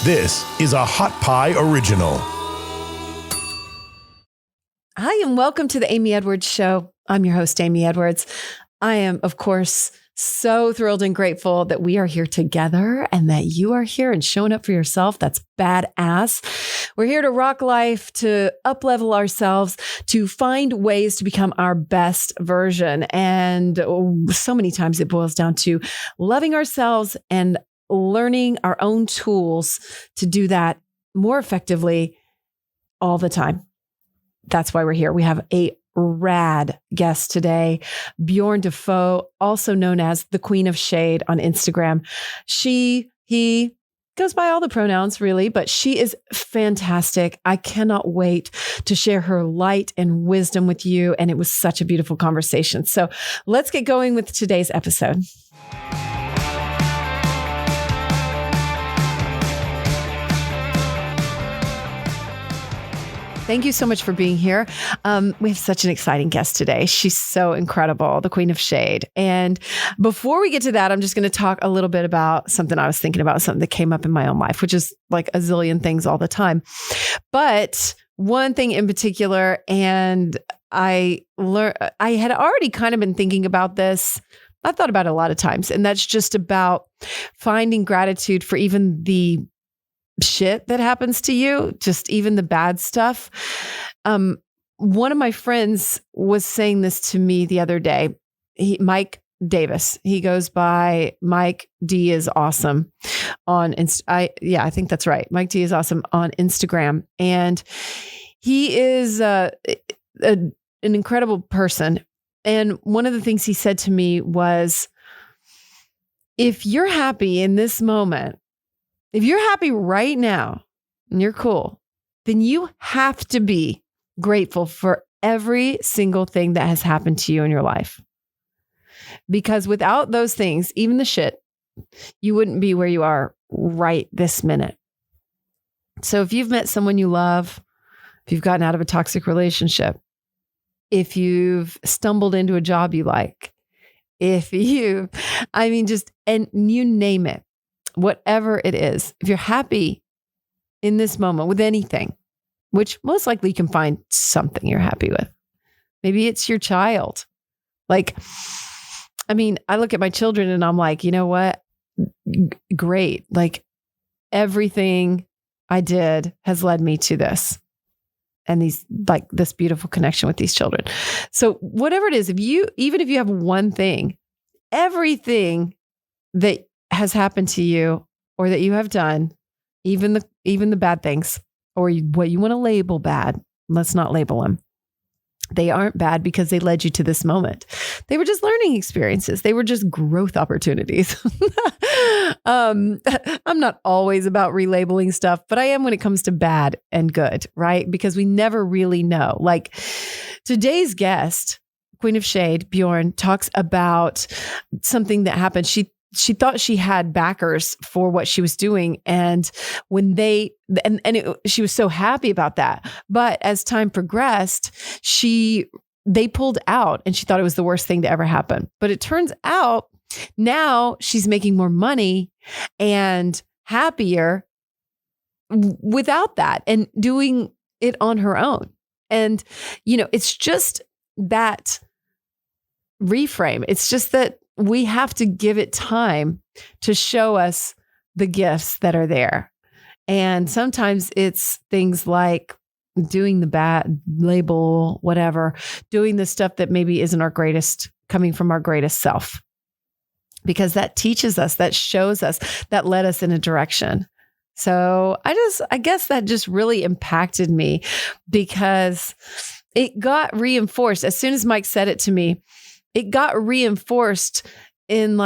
This is a Hot Pie Original. Hi, and welcome to the Amy Edwards Show. I'm your host, Amy Edwards. I am, of course, so thrilled and grateful that we are here together and that you are here and showing up for yourself. That's badass. We're here to rock life, to up-level ourselves, to find ways to become our best version. And so many times it boils down to loving ourselves and learning our own tools to do that more effectively all the time. That's why we're here. We have a rad guest today, Bjorn Duphot, also known as the Queen of Shade on Instagram. He goes by all the pronouns really, but she is fantastic. I cannot wait to share her light and wisdom with you. And it was such a beautiful conversation. So let's get going with today's episode. Thank you so much for being here. We have such an exciting guest today. She's so incredible, the Queen of Shade. And before we get to that, I'm just going to talk a little bit about something I was thinking about, something that came up in my own life, which is like a zillion things all the time. But one thing in particular, and I had already kind of been thinking about this. I've thought about it a lot of times, and that's just about finding gratitude for even the shit that happens to you, just even the bad stuff. One of my friends was saying this to me the other day. Mike Davis, he goes by Mike D is awesome on I think that's right. Mike D is awesome on Instagram, and he is an incredible person. And one of the things he said to me was, if you're happy in this moment, if you're happy right now and you're cool, then you have to be grateful for every single thing that has happened to you in your life. Because without those things, even the shit, you wouldn't be where you are right this minute. So if you've met someone you love, if you've gotten out of a toxic relationship, if you've stumbled into a job you like, and you name it, whatever it is, if you're happy in this moment with anything, which most likely you can find something you're happy with. Maybe it's your child. I look at my children and I'm like, you know what? Great. Like everything I did has led me to this and this beautiful connection with these children. So whatever it is, even if you have one thing, everything that has happened to you or that you have done, even the bad things or what you want to label bad, let's not label them. They aren't bad because they led you to this moment. They were just learning experiences. They were just growth opportunities. I'm not always about relabeling stuff, but I am when it comes to bad and good, right? Because we never really know. Like today's guest, Queen of Shade, Bjorn, talks about something that happened. She thought she had backers for what she was doing. And when she was so happy about that. But as time progressed, they pulled out and she thought it was the worst thing to ever happen. But it turns out now she's making more money and happier without that and doing it on her own. And, it's just that reframe. It's just that we have to give it time to show us the gifts that are there. And sometimes it's things like doing the bad label, whatever, doing the stuff that maybe isn't our greatest, coming from our greatest self. Because that teaches us, that shows us, that led us in a direction. So I guess that just really impacted me because it got reinforced. As soon as Mike said it to me, it got reinforced in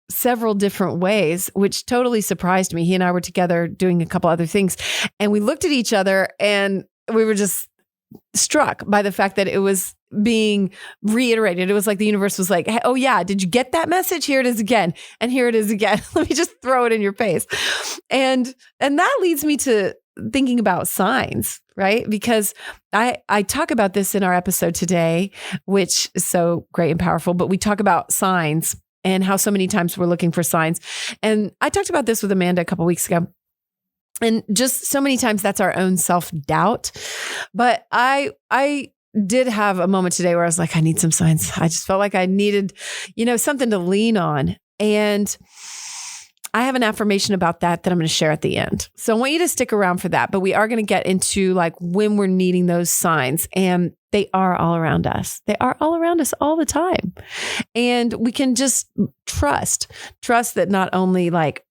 several different ways, which totally surprised me. He and I were together doing a couple other things and we looked at each other and we were just struck by the fact that it was being reiterated. It was like the universe was like, hey, oh yeah, did you get that message? Here it is again. And here it is again. Let me just throw it in your face. And that leads me to thinking about signs, right? Because I talk about this in our episode today, which is so great and powerful, but we talk about signs and how so many times we're looking for signs. And I talked about this with Amanda a couple of weeks ago. And just so many times that's our own self-doubt. But I did have a moment today where I was like, I need some signs. I just felt like I needed, something to lean on. And I have an affirmation about that I'm going to share at the end. So I want you to stick around for that. But we are going to get into like when we're needing those signs, and they are all around us. They are all around us all the time. And we can just trust that not only like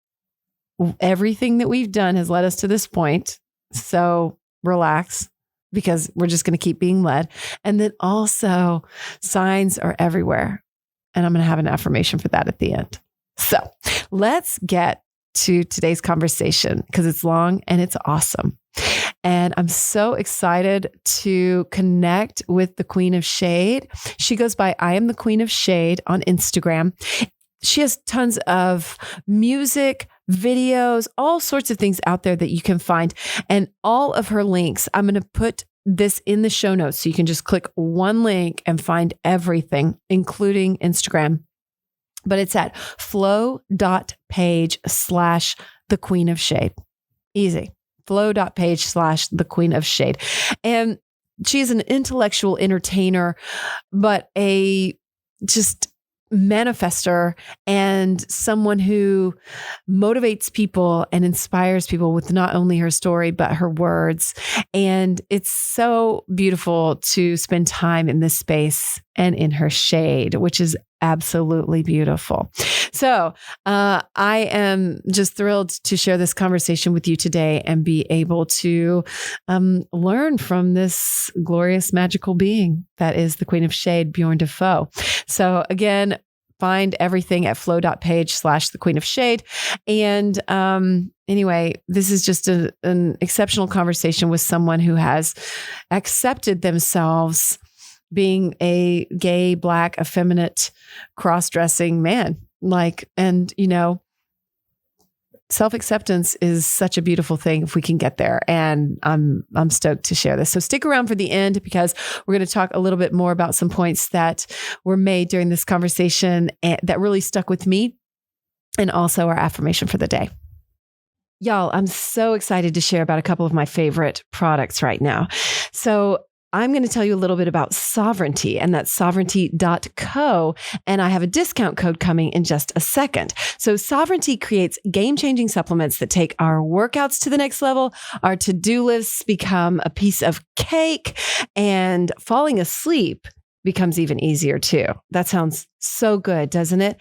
everything that we've done has led us to this point. So relax, because we're just going to keep being led. And then also signs are everywhere. And I'm going to have an affirmation for that at the end. So let's get to today's conversation, because it's long and it's awesome. And I'm so excited to connect with the Queen of Shade. She goes by I Am the Queen of Shade on Instagram. She has tons of music, videos, all sorts of things out there that you can find. And all of her links, I'm going to put this in the show notes. So you can just click one link and find everything, including Instagram. But it's at flow.page/the Queen of Shade. Easy. Flow.page/the Queen of Shade. And she's an intellectual entertainer, but a just manifester and someone who motivates people and inspires people with not only her story, but her words. And it's so beautiful to spend time in this space and in her shade, which is absolutely beautiful. So I am just thrilled to share this conversation with you today and be able to learn from this glorious, magical being that is the Queen of Shade, Bjorn Duphot. So again, find everything at flow.page/the Queen of Shade. And anyway, this is just an exceptional conversation with someone who has accepted themselves being a gay, Black, effeminate, cross-dressing man. Self-acceptance is such a beautiful thing if we can get there. And I'm stoked to share this. So stick around for the end, because we're going to talk a little bit more about some points that were made during this conversation that really stuck with me, and also our affirmation for the day. Y'all, I'm so excited to share about a couple of my favorite products right now. So I'm going to tell you a little bit about Sovereignty, and that's sovereignty.co. And I have a discount code coming in just a second. So Sovereignty creates game-changing supplements that take our workouts to the next level. Our to-do lists become a piece of cake, and falling asleep becomes even easier too. That sounds so good, doesn't it?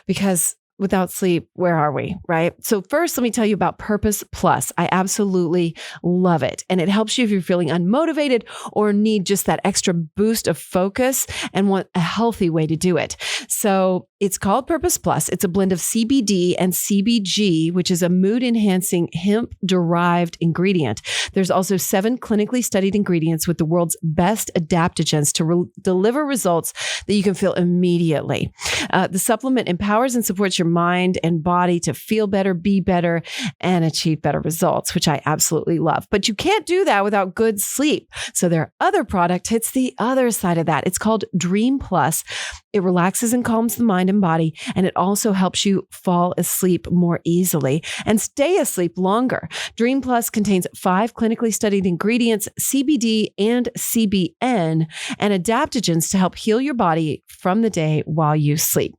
Because without sleep, where are we, right? So first, let me tell you about Purpose Plus. I absolutely love it. And it helps you if you're feeling unmotivated or need just that extra boost of focus and want a healthy way to do it. So it's called Purpose Plus. It's a blend of CBD and CBG, which is a mood-enhancing hemp-derived ingredient. There's also 7 clinically studied ingredients with the world's best adaptogens to deliver results that you can feel immediately. The supplement empowers and supports your mind and body to feel better, be better, and achieve better results, which I absolutely love. But you can't do that without good sleep. So their other product hits the other side of that. It's called Dream Plus. It relaxes and calms the mind and body, and it also helps you fall asleep more easily and stay asleep longer. Dream Plus contains 5 clinically studied ingredients, CBD and CBN, and adaptogens to help heal your body from the day while you sleep.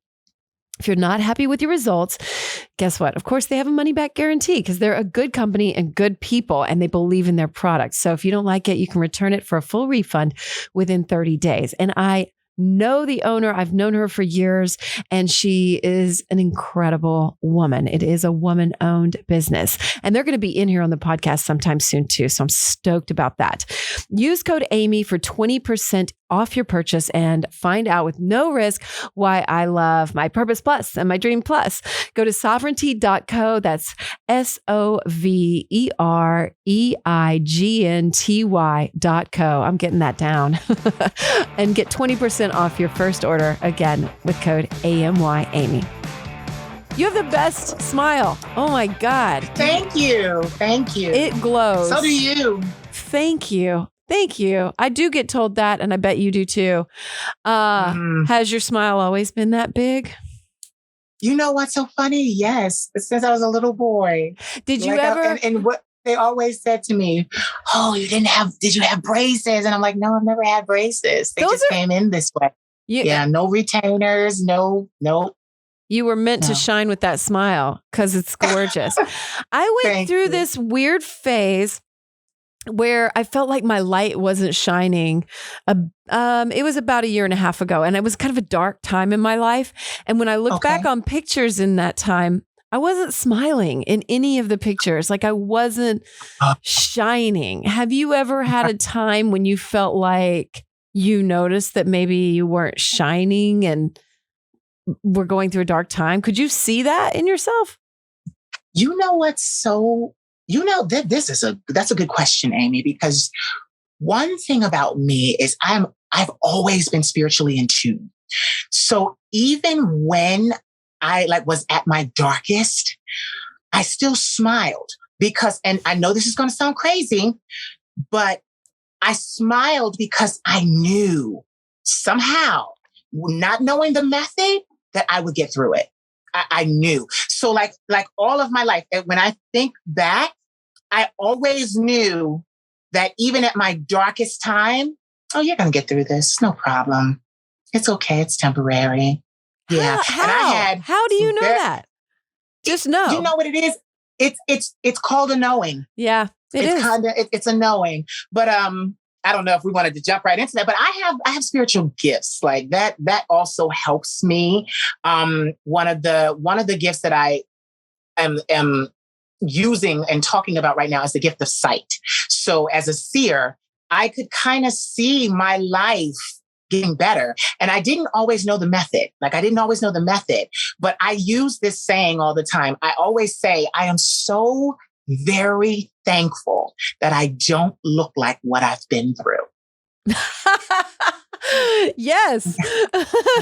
If you're not happy with your results, guess what? Of course, they have a money-back guarantee, because they're a good company and good people, and they believe in their products. So if you don't like it, you can return it for a full refund within 30 days. And I know the owner. I've known her for years, and she is an incredible woman. It is a woman-owned business, and they're going to be in here on the podcast sometime soon too. So I'm stoked about that. Use code Amy for 20% off your purchase and find out with no risk why I love my Purpose Plus and my Dream Plus. Go to sovereignty.co. That's SOVEREIGNTY.co. I'm getting that down. And get 20% off your first order, again, with code AMY Amy. You have the best smile. Oh my God. Thank you. Thank you. It glows. So do you. Thank you. Thank you. I do get told that, and I bet you do too. Has your smile always been that big? You know what's so funny? Yes. Since I was a little boy. Did you ever? And what? they always said to me, "Oh, did you have braces?" And I'm like, "No, I've never had braces. They just came in this way." Yeah, no retainers, no. You were meant to shine with that smile because it's gorgeous. I went through this weird phase where I felt like my light wasn't shining. It was about 1.5 years ago, and it was kind of a dark time in my life. And when I look back on pictures in that time, I wasn't smiling in any of the pictures. Like I wasn't shining. Have you ever had a time when you felt like you noticed that maybe you weren't shining and were going through a dark time? Could you see that in yourself? You know what's so... that's a good question, Amy, because one thing about me is I've always been spiritually in tune. So even when I was at my darkest, I still smiled because, and I know this is going to sound crazy, but I smiled because I knew somehow, not knowing the method, that I would get through it. I knew. So like all of my life, when I think back, I always knew that even at my darkest time, oh, you're going to get through this. No problem. It's okay. It's temporary. Yeah. How do you know that? Just know. You know what it is? It's called a knowing. Yeah, it's a knowing. But I don't know if we wanted to jump right into that, but I have spiritual gifts like that. That also helps me. One of the gifts that I am using and talking about right now is the gift of sight. So as a seer, I could kind of see my life getting better. And I didn't always know the method. But I use this saying all the time. I always say, I am so very thankful that I don't look like what I've been through. Yes.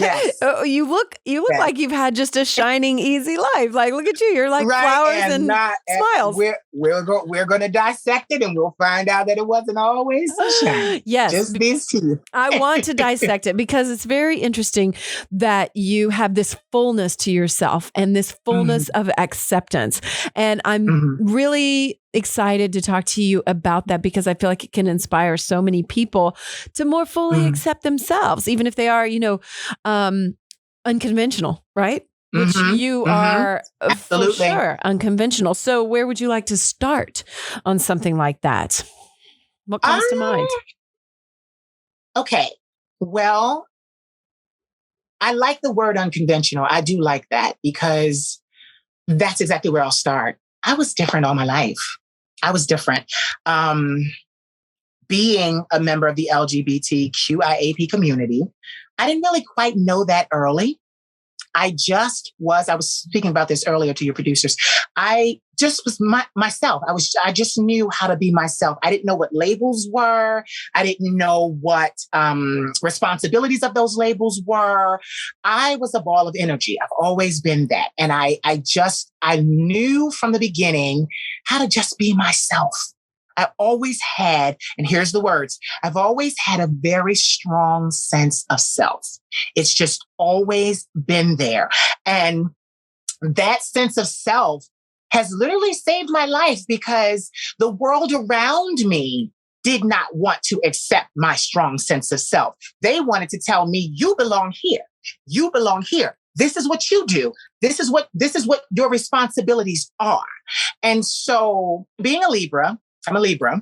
Yes. You look like you've had just a shining, easy life. Like, look at you. You're like flowers and smiles. We're going to dissect it and we'll find out that it wasn't always so shiny. Yes. Just these two. I want to dissect it because it's very interesting that you have this fullness to yourself and this fullness of acceptance. And I'm really excited to talk to you about that because I feel like it can inspire so many people to more fully accept themselves, even if they are, unconventional, right? Which you are for sure unconventional. So where would you like to start on something like that? What comes to mind? Okay. Well, I like the word unconventional. I do like that because that's exactly where I'll start. I was different all my life. I was different. Being a member of the LGBTQIAP community, I didn't really quite know that early. I was speaking about this earlier to your producers. I just was myself. I just knew how to be myself. I didn't know what labels were. I didn't know what responsibilities of those labels were. I was a ball of energy. I've always been that. And I knew from the beginning how to just be myself. I always had, and here's the words, I've always had a very strong sense of self. It's just always been there. And that sense of self has literally saved my life because the world around me did not want to accept my strong sense of self. They wanted to tell me, you belong here. You belong here. This is what you do. This is what your responsibilities are. And so being I'm a Libra,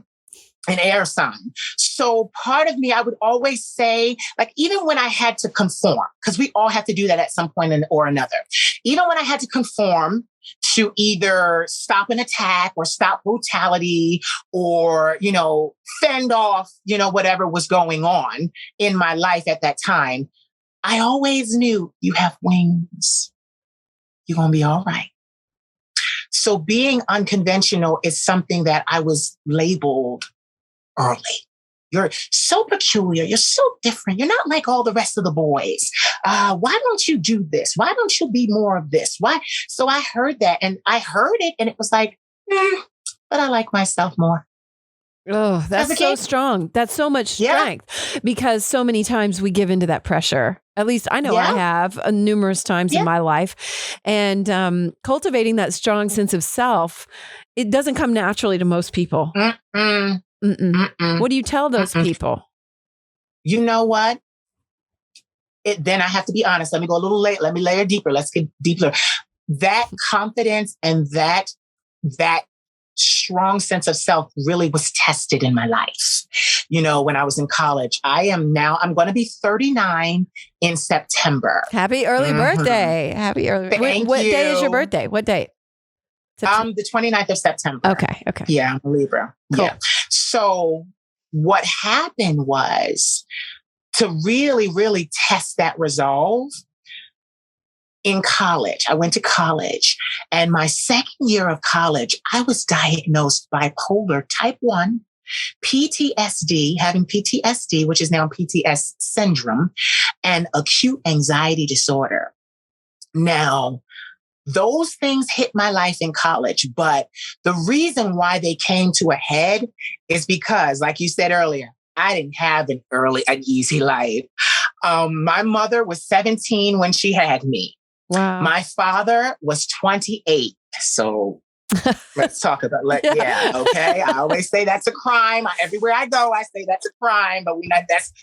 an air sign. So part of me, I would always say, like, even when I had to conform, because we all have to do that at some point or another. Even when I had to conform to either stop an attack or stop brutality or, fend off, whatever was going on in my life at that time, I always knew you have wings. You're going to be all right. So being unconventional is something that I was labeled early. You're so peculiar. You're so different. You're not like all the rest of the boys. Why don't you do this? Why don't you be more of this? Why? So I heard that and it was like, but I like myself more. Oh, that's so strong. That's so much strength because so many times we give into that pressure At least I know I have numerous times in my life. And cultivating that strong sense of self, it doesn't come naturally to most people. Mm-mm. Mm-mm. What do you tell those people? You know what? Then I have to be honest. Let me go a little late. Let me layer deeper. Let's get deeper. That confidence and that strong sense of self really was tested in my life. You know, when I was in college, I'm going to be 39 in September. Happy early birthday. Happy early. What day is your birthday? What date? The 29th of September. Okay. Yeah, I'm a Libra. Cool. Yeah. So what happened was to really, really test that resolve. In college, I went to college, and my second year of college, I was diagnosed bipolar type 1, PTSD, having PTSD, which is now PTS syndrome, and acute anxiety disorder. Now, those things hit my life in college, but the reason why they came to a head is because, like you said earlier, I didn't have an easy life. My mother was 17 when she had me. Wow. My father was 28. So let's talk about, okay. I always say that's a crime. Everywhere I go, I say that's a crime, but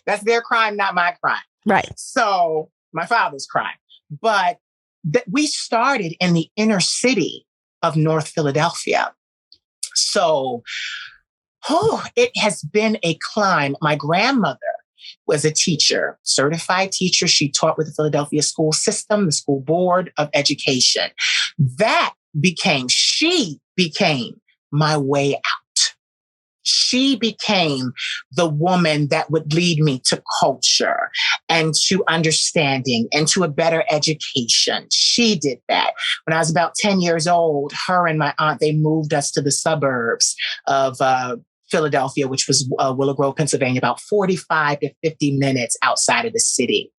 that's their crime, not my crime. Right. So my father's crime. But we started in the inner city of North Philadelphia. So it has been a climb. My grandmother was a teacher, certified teacher. She taught with the Philadelphia school system, the school board of education. She became my way out. She became the woman that would lead me to culture and to understanding and to a better education. She did that. When I was about 10 years old, her and my aunt, they moved us to the suburbs of Philadelphia, which was Willow Grove, Pennsylvania, about 45 to 50 minutes outside of the city.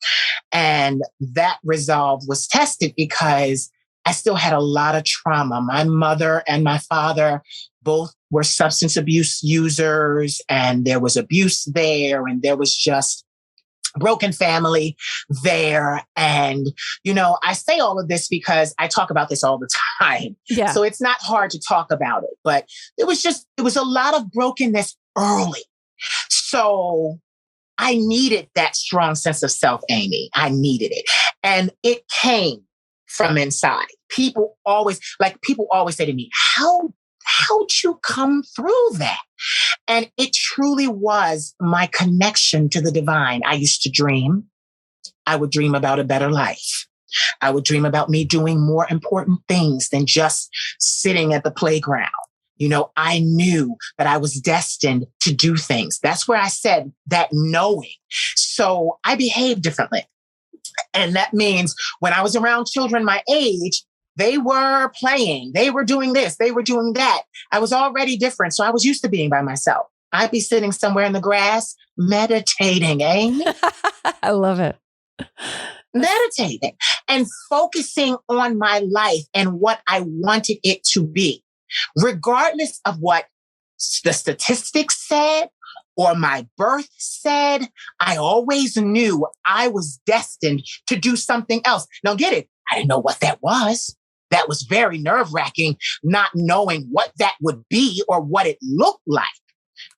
And that resolve was tested because I still had a lot of trauma. My mother and my father both were substance abuse users, and there was abuse there, and there was just broken family there. And, you know, I say all of this because I talk about this all the time. Yeah. So it's not hard to talk about it, but it was a lot of brokenness early. So I needed that strong sense of self, Amy. I needed it. And it came from inside. People always say to me, how'd you come through that? And it truly was my connection to the divine. I used to dream. I would dream about a better life. I would dream about me doing more important things than just sitting at the playground. You know, I knew that I was destined to do things. That's where I said that knowing. So I behaved differently. And that means when I was around children my age, they were playing, they were doing this, they were doing that. I was already different. So I was used to being by myself. I'd be sitting somewhere in the grass, meditating, Amy. I love it. Meditating and focusing on my life and what I wanted it to be, regardless of what the statistics said or my birth said. I always knew I was destined to do something else. Now get it. I didn't know what that was. That was very nerve-wracking, not knowing what that would be or what it looked like.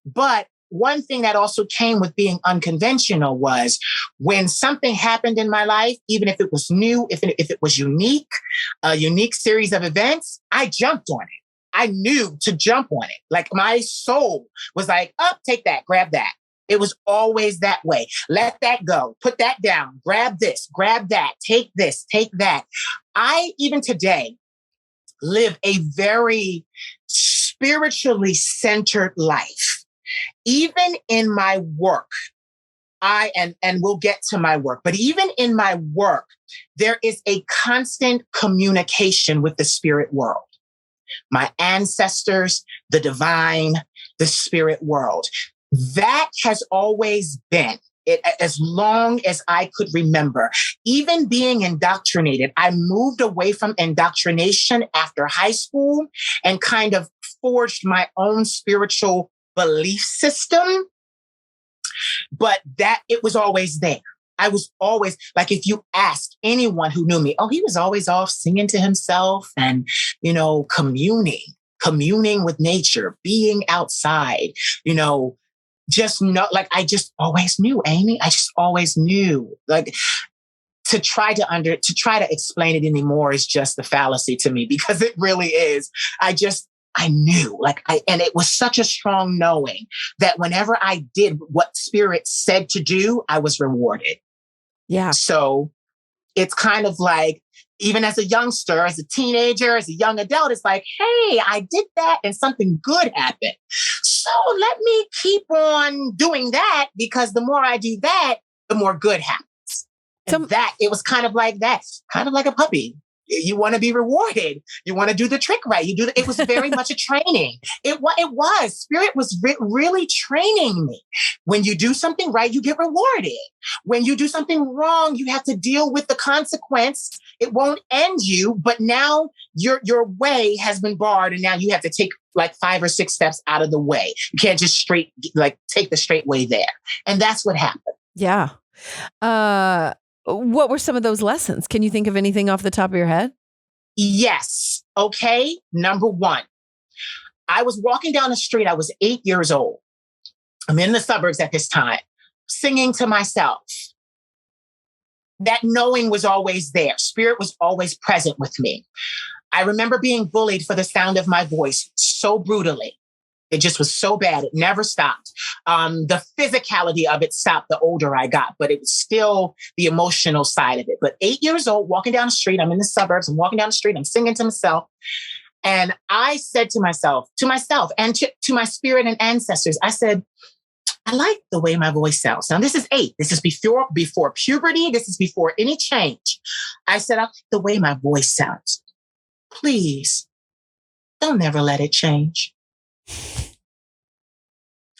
But one thing that also came with being unconventional was when something happened in my life, even if it was new, if it was unique, a unique series of events, I jumped on it. I knew to jump on it. Like my soul was like, oh, take that, grab that. It was always that way. Let that go. Put that down. Grab this, grab that. Take this, take that. I, even today, live a very spiritually centered life. Even in my work, and we'll get to my work, but even in my work, there is a constant communication with the spirit world. My ancestors, the divine, the spirit world. That has always been it as long as I could remember. Even being indoctrinated, I moved away from indoctrination after high school and kind of forged my own spiritual belief system. But that it was always there. I was always like, if you ask anyone who knew me, oh, he was always off singing to himself and, communing with nature, being outside, just know, like, I just always knew, Amy. I just always knew. Like, to try to explain it anymore is just a fallacy to me, because it really is. I knew, and it was such a strong knowing that whenever I did what spirit said to do, I was rewarded. Yeah. So it's kind of like, even as a youngster, as a teenager, as a young adult, it's like, hey, I did that and something good happened. So let me keep on doing that, because the more I do that, the more good happens. And it was kind of like that, kind of like a puppy. You want to be rewarded. You want to do the trick right. It was very much a training. It was. Spirit was really training me. When you do something right, you get rewarded. When you do something wrong, you have to deal with the consequence. It won't end you, but now your way has been barred, and now you have to take like 5 or 6 steps out of the way. You can't just take the straight way there. And that's what happened. Yeah. What were some of those lessons? Can you think of anything off the top of your head? Yes. Okay. Number 1, I was walking down the street. I was 8 years old. I'm in the suburbs at this time, singing to myself. That knowing was always there. Spirit was always present with me. I remember being bullied for the sound of my voice so brutally. It just was so bad. It never stopped. The physicality of it stopped the older I got, but it was still the emotional side of it. But 8 years old, walking down the street, I'm in the suburbs, I'm walking down the street, I'm singing to myself. And I said to myself, and to my spirit and ancestors, I said, I like the way my voice sounds. Now, this is 8. This is before puberty. This is before any change. I said, I like the way my voice sounds. Please, don't ever let it change.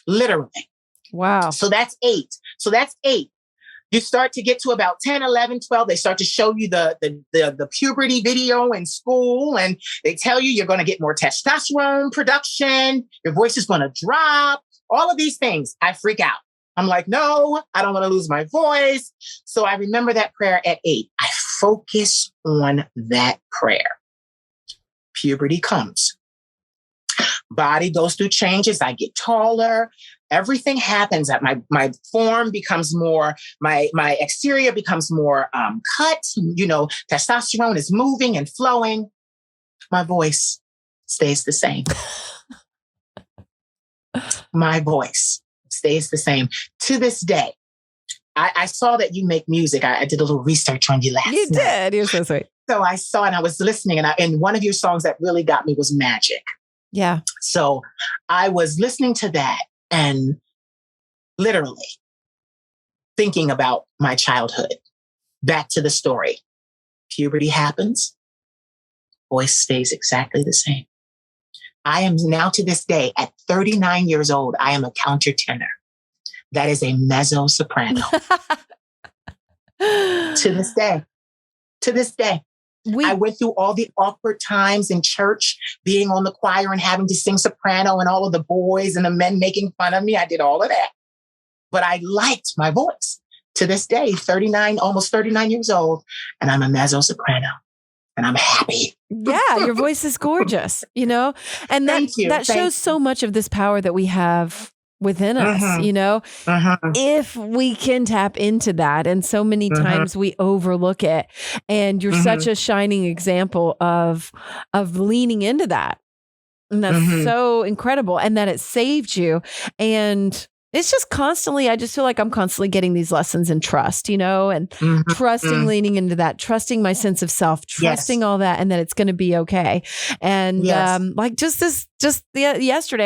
Literally. Wow. So that's 8. You start to get to about 10, 11, 12. They start to show you the puberty video in school, and they tell you you're going to get more testosterone production. Your voice is going to drop. All of these things. I freak out. I'm like, no, I don't want to lose my voice. So I remember that prayer at 8. I focus on that prayer. Puberty comes. Body goes through changes. I get taller. Everything happens. My form becomes more, my exterior becomes more cut. Testosterone is moving and flowing. My voice stays the same. My voice stays the same to this day. I saw that you make music. I did a little research on you last night. You did. You're so sweet. So I saw, and I was listening, and one of your songs that really got me was Magic. Yeah. So I was listening to that and literally thinking about my childhood. Back to the story. Puberty happens. Voice stays exactly the same. I am now, to this day, at 39 years old, I am a countertenor. That is a mezzo soprano. To this day. I went through all the awkward times in church, being on the choir and having to sing soprano, and all of the boys and the men making fun of me. I did all of that. But I liked my voice. To this day, almost 39 years old, and I'm a mezzo soprano. And I'm happy. Yeah, your voice is gorgeous, and that shows so much of this power that we have within us, if we can tap into that. And so many times we overlook it. And you're such a shining example of leaning into that. And that's so incredible. And that it saved you. And it's just constantly, I just feel like I'm constantly getting these lessons in trust, and trusting, leaning into that, trusting my sense of self, trusting all that, and that it's going to be okay. And yesterday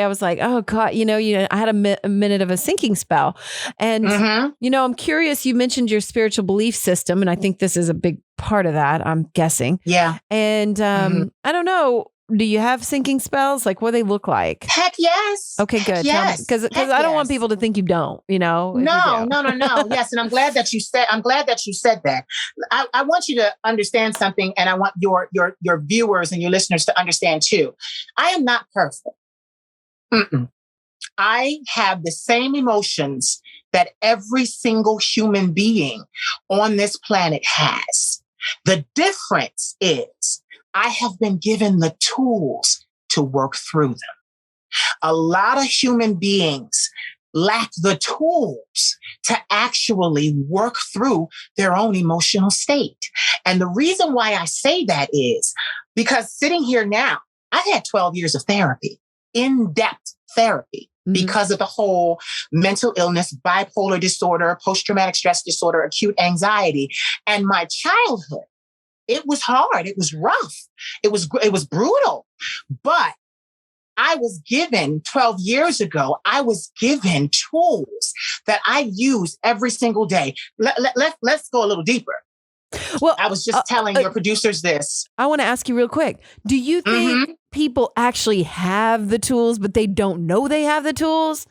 I was like, oh God, I had a minute of a sinking spell. And, I'm curious, you mentioned your spiritual belief system. And I think this is a big part of that, I'm guessing. Yeah. And I don't know. Do you have sinking spells? Like, what do they look like? Heck yes. Okay, good. Yes. Because I don't want people to think you don't, No. Yes. And I'm glad that you said that. I want you to understand something, and I want your viewers and your listeners to understand too. I am not perfect. I have the same emotions that every single human being on this planet has. The difference is I have been given the tools to work through them. A lot of human beings lack the tools to actually work through their own emotional state. And the reason why I say that is because sitting here now, I've had 12 years of therapy, in-depth therapy, because of the whole mental illness, bipolar disorder, post-traumatic stress disorder, acute anxiety. And my childhood, it was hard. It was rough. It was brutal. But I was given 12 years ago, I was given tools that I use every single day. Let's go a little deeper. Well, I was just telling your producers this. I want to ask you real quick. Do you think people actually have the tools, but they don't know they have the tools?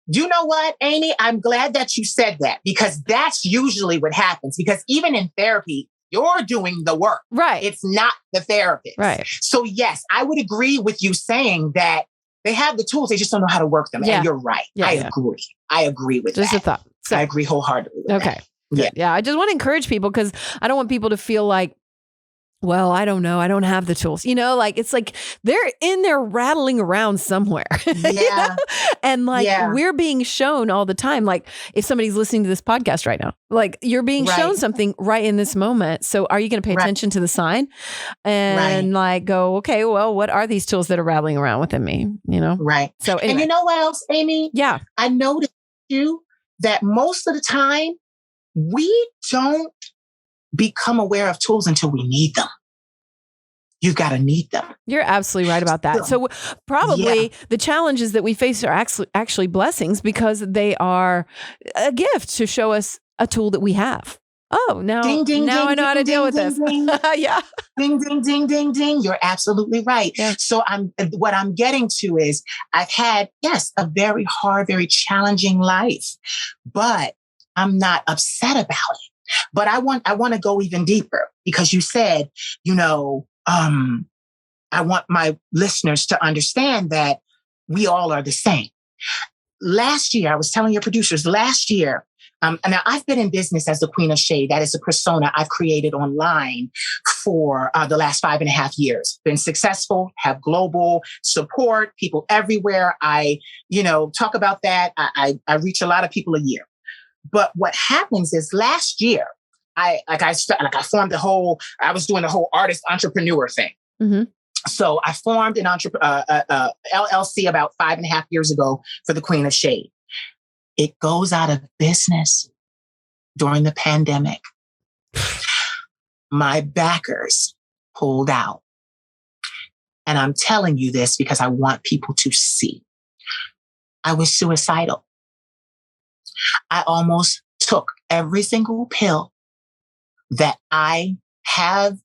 You know what, Amy? I'm glad that you said that, because that's usually what happens. Because even in therapy, you're doing the work. Right. It's not the therapist. Right. So yes, I would agree with you saying that they have the tools. They just don't know how to work them. Yeah. And you're right. Yeah, I agree. I agree with that. Just a thought. So, I agree wholeheartedly with that. Yeah. I just want to encourage people, because I don't want people to feel like, well, I don't know. I don't have the tools. Like, it's like they're in there rattling around somewhere. Yeah. And we're being shown all the time. Like, if somebody's listening to this podcast right now, like, you're being shown something right in this moment. So are you going to pay attention to the sign and go, okay, well, what are these tools that are rattling around within me? Right. So anyway. And you know what else, Amy? Yeah. I noticed too that most of the time we don't become aware of tools until we need them. You've got to need them. You're absolutely right about that. So probably the challenges that we face are actually blessings, because they are a gift to show us a tool that we have. Oh, now I know how to deal with this. Yeah. Ding, ding, ding, ding, ding. You're absolutely right. Yeah. So what I'm getting to is I've had, a very hard, very challenging life, but I'm not upset about it. But I want to go even deeper, because you said, I want my listeners to understand that we all are the same. Last year, I was telling your producers, now I've been in business as the Queen of Shade. That is a persona I've created online for the last 5.5 years. Been successful, have global support, people everywhere. I, talk about that. I reach a lot of people a year. But what happens is last year, I formed I was doing the whole artist entrepreneur thing. Mm-hmm. So I formed an LLC about 5.5 years ago for the Queen of Shade. It goes out of business during the pandemic. My backers pulled out. And I'm telling you this because I want people to see. I was suicidal. I almost took every single pill that I have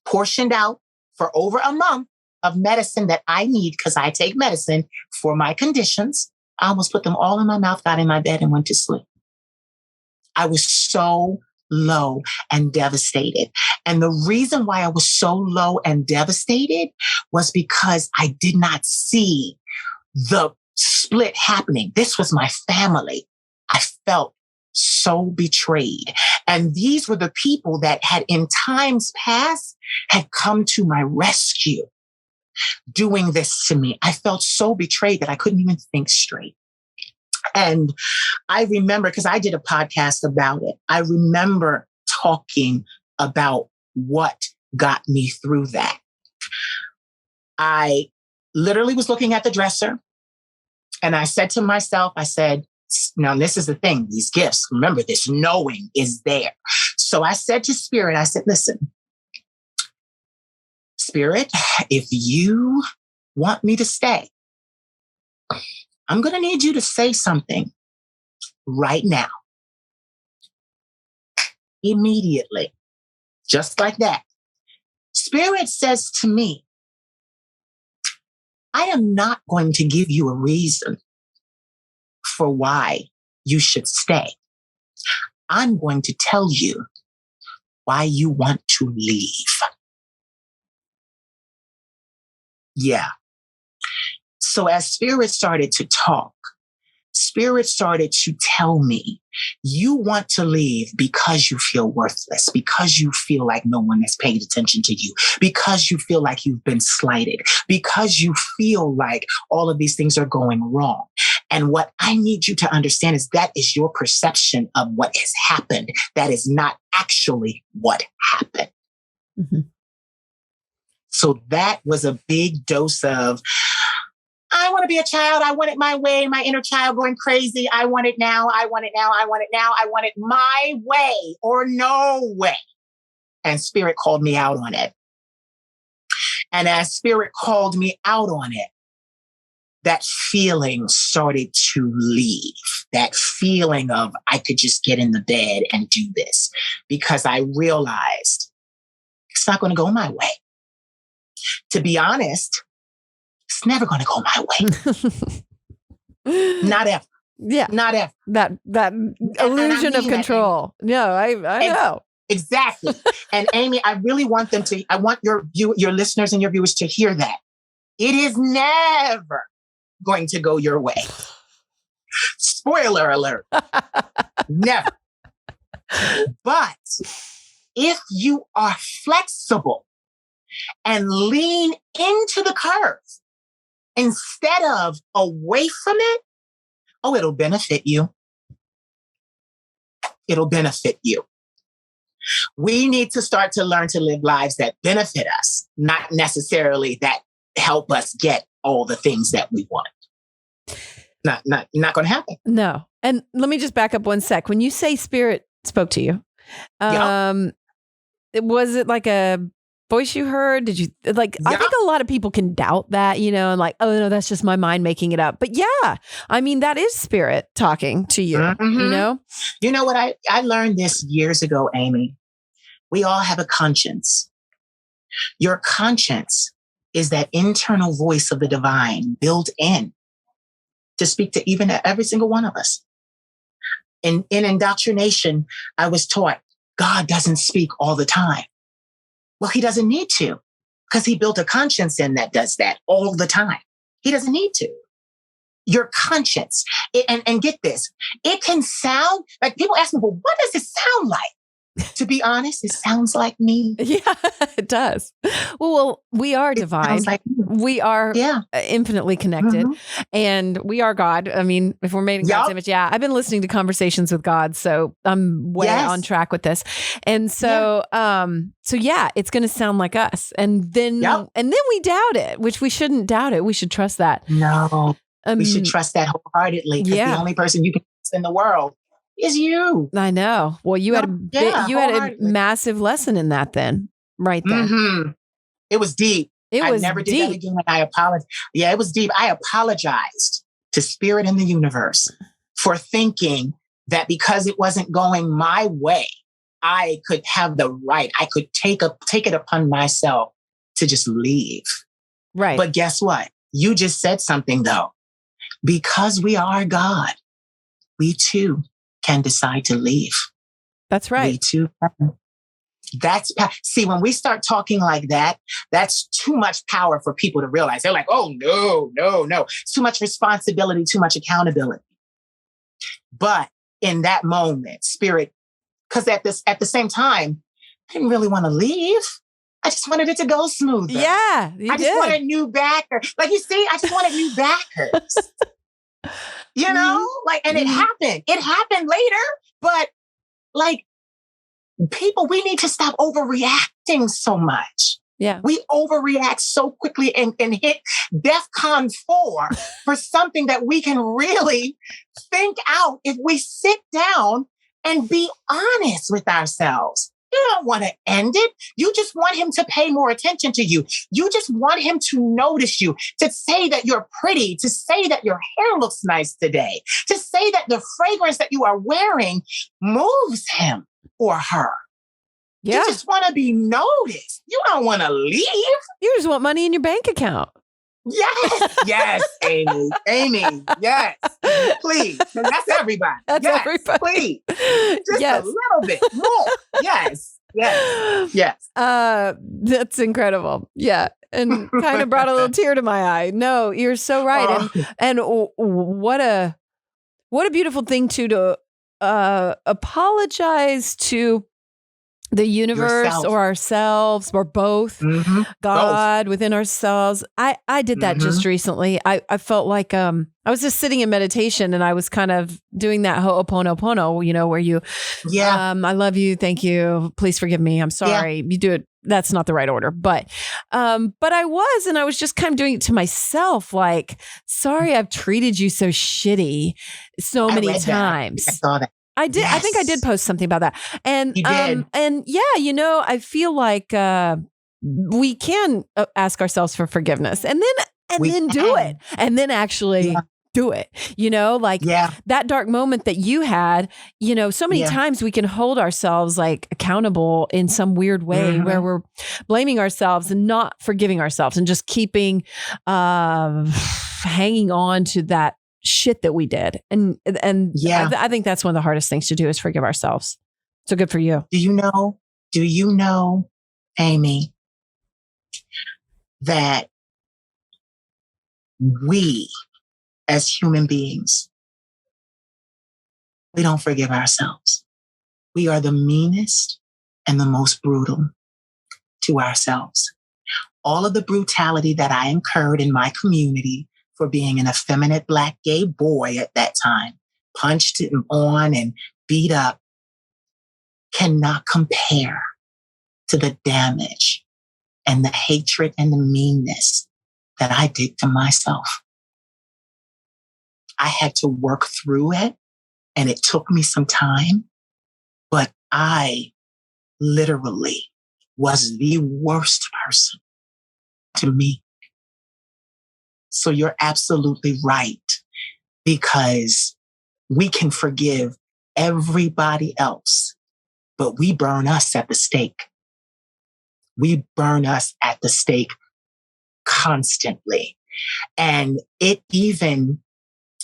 portioned out for over a month of medicine that I need, because I take medicine for my conditions. I almost put them all in my mouth, got in my bed, and went to sleep. I was so low and devastated. And the reason why I was so low and devastated was because I did not see the split happening. This was my family. I felt so betrayed. And these were the people that had in times past had come to my rescue doing this to me. I felt so betrayed that I couldn't even think straight. And I remember, because I did a podcast about it, I remember talking about what got me through that. I literally was looking at the dresser and I said to myself, now, this is the thing, these gifts, remember, this knowing is there. So I said to Spirit, I said, listen, Spirit, if you want me to stay, I'm going to need you to say something right now. Immediately. Just like that. Spirit says to me, I am not going to give you a reason for why you should stay. I'm going to tell you why you want to leave. Yeah. So as spirit started to talk, spirit started to tell me, you want to leave because you feel worthless, because you feel like no one has paid attention to you, because you feel like you've been slighted, because you feel like all of these things are going wrong. And what I need you to understand is that is your perception of what has happened. That is not actually what happened. Mm-hmm. So that was a big dose of, I want to be a child. I want it my way. My inner child going crazy. I want it now. I want it now. I want it now. I want it my way or no way. And spirit called me out on it. And as spirit called me out on it, that feeling started to leave. That feeling of I could just get in the bed and do this, because I realized it's not going to go my way. To be honest, it's never going to go my way. Not ever. Yeah. Not ever. That illusion of control. No, I know. Exactly. And Amy, I really want I want your listeners and your viewers to hear that. It is never going to go your way. Spoiler alert. Never. But if you are flexible and lean into the curve instead of away from it, it'll benefit you. It'll benefit you. We need to start to learn to live lives that benefit us, not necessarily that help us get all the things that we want. Not going to happen. No. And let me just back up one sec. When you say spirit spoke to you, was it like a voice you heard? Did you like, I think a lot of people can doubt that, and like, oh no, that's just my mind making it up. But yeah, I mean, that is spirit talking to you, You know what? I learned this years ago, Amy. We all have a conscience. Your conscience is that internal voice of the divine built in to speak to even every single one of us. In indoctrination, I was taught God doesn't speak all the time. Well, he doesn't need to, because he built a conscience in that does that all the time. He doesn't need to. Your conscience, and get this, it can sound like, people ask me, well, what does it sound like? To be honest, it sounds like me. Yeah, it does. Well, we are divine. Like we are infinitely connected, and we are God. I mean, if we're made in God's image, I've been listening to Conversations with God, so I'm way on track with this. And so, it's going to sound like us, and then we doubt it, which we shouldn't doubt it. We should trust that. No, we should trust that wholeheartedly. Because the only person you can trust in the world is you. I know. Well, you had a massive lesson in that then, right there. Mm-hmm. It was deep. I never did that again. I apologize. Yeah, it was deep. I apologized to spirit in the universe for thinking that because it wasn't going my way, I could have the right. I could take it upon myself to just leave. Right. But guess what? You just said something though. Because we are God, we too can decide to leave. That's right. We too can. See, when we start talking like that, that's too much power for people to realize. They're like, oh, no. It's too much responsibility, too much accountability. But in that moment, spirit, because at the same time, I didn't really want to leave. I just wanted it to go smoother. Yeah, I just wanted new backers. Like, you see, I just wanted new backers. And it happened. It happened later, but like, people, we need to stop overreacting so much. Yeah. We overreact so quickly and hit DEFCON 4 for something that we can really think out if we sit down and be honest with ourselves. You don't want to end it. You just want him to pay more attention to you. You just want him to notice you, to say that you're pretty, to say that your hair looks nice today, to say that the fragrance that you are wearing moves him or her. Yeah. You just want to be noticed. You don't want to leave. You just want money in your bank account. Yes, Amy, yes, please. That's everybody. That's everybody. Please, just a little bit more. Yes. Yes. Yes. That's incredible. Yeah. And kind of brought a little tear to my eye. No, you're so right. And what a beautiful thing to apologize to the universe Yourself. or ourselves or both, God within ourselves. I did that just recently. I felt like I was just sitting in meditation and I was kind of doing that ho'oponopono, where you, I love you, thank you, please forgive me, I'm sorry. You do it. That's not the right order, but I was just kind of doing it to myself, like, sorry, I've treated you so shitty so many times. I saw that. I did. Yes. I think I did post something about that. And you did. And yeah, I feel like we can ask ourselves for forgiveness and then do it. And then actually do it. That dark moment that you had, so many times we can hold ourselves like accountable in some weird way where we're blaming ourselves and not forgiving ourselves and just keeping hanging on to that shit that we did. And I think that's one of the hardest things to do is forgive ourselves. So good for you. Do you know, Amy, that we as human beings, we don't forgive ourselves. We are the meanest and the most brutal to ourselves. All of the brutality that I incurred in my community for being an effeminate Black gay boy at that time, punched on and beat up, cannot compare to the damage and the hatred and the meanness that I did to myself. I had to work through it, and it took me some time, but I literally was the worst person to me. So you're absolutely right, because we can forgive everybody else, but we burn us at the stake. We burn us at the stake constantly. And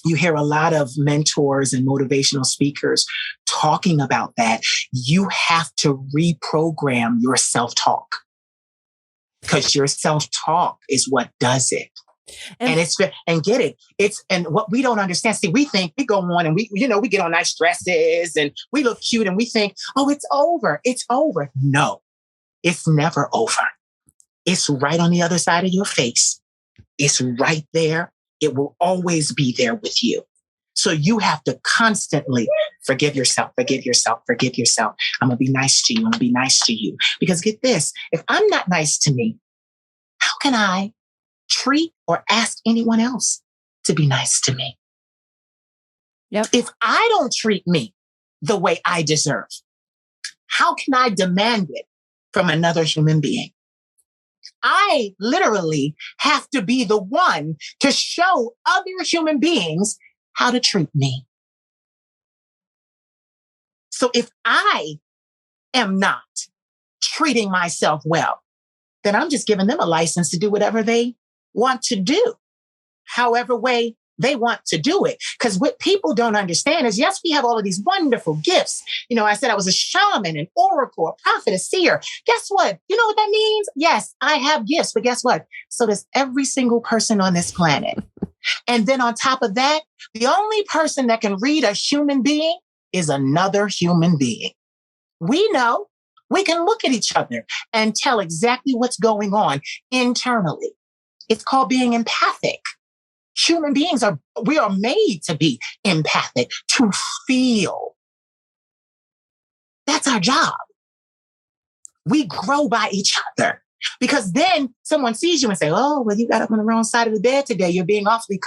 you hear a lot of mentors and motivational speakers talking about that. You have to reprogram your self-talk, because your self-talk is what does it. And get it. And what we don't understand. See, we think we go on and we get on nice dresses and we look cute and we think, oh, it's over. It's over. No, it's never over. It's right on the other side of your face. It's right there. It will always be there with you. So you have to constantly forgive yourself, forgive yourself, forgive yourself. I'm going to be nice to you. I'm going to be nice to you. Because get this, if I'm not nice to me, how can I treat or ask anyone else to be nice to me? Yep. If I don't treat me the way I deserve, how can I demand it from another human being? I literally have to be the one to show other human beings how to treat me. So if I am not treating myself well, then I'm just giving them a license to do whatever they want to do, however way they want to do it. Because what people don't understand is, yes, we have all of these wonderful gifts. I said I was a shaman, an oracle, a prophet, a seer. Guess what? You know what that means? Yes, I have gifts, but guess what? So does every single person on this planet. And then on top of that, the only person that can read a human being is another human being. We know we can look at each other and tell exactly what's going on internally. It's called being empathic. Human beings we are made to be empathic, to feel. That's our job. We grow by each other, because then someone sees you and say, oh, well, you got up on the wrong side of the bed today. You're being awfully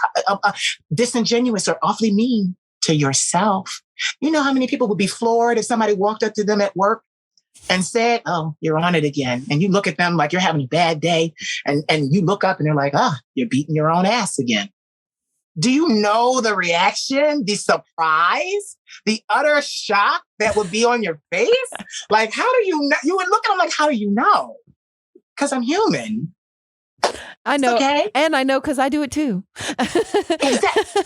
disingenuous or awfully mean to yourself. You know how many people would be floored if somebody walked up to them at work and said, oh, you're on it again. And you look at them like you're having a bad day. And you look up and they're like, you're beating your own ass again. Do you know the reaction, the surprise, the utter shock that would be on your face? Like, how do you know? You would look at them like, how do you know? Because I'm human. I know. Okay. And I know because I do it too.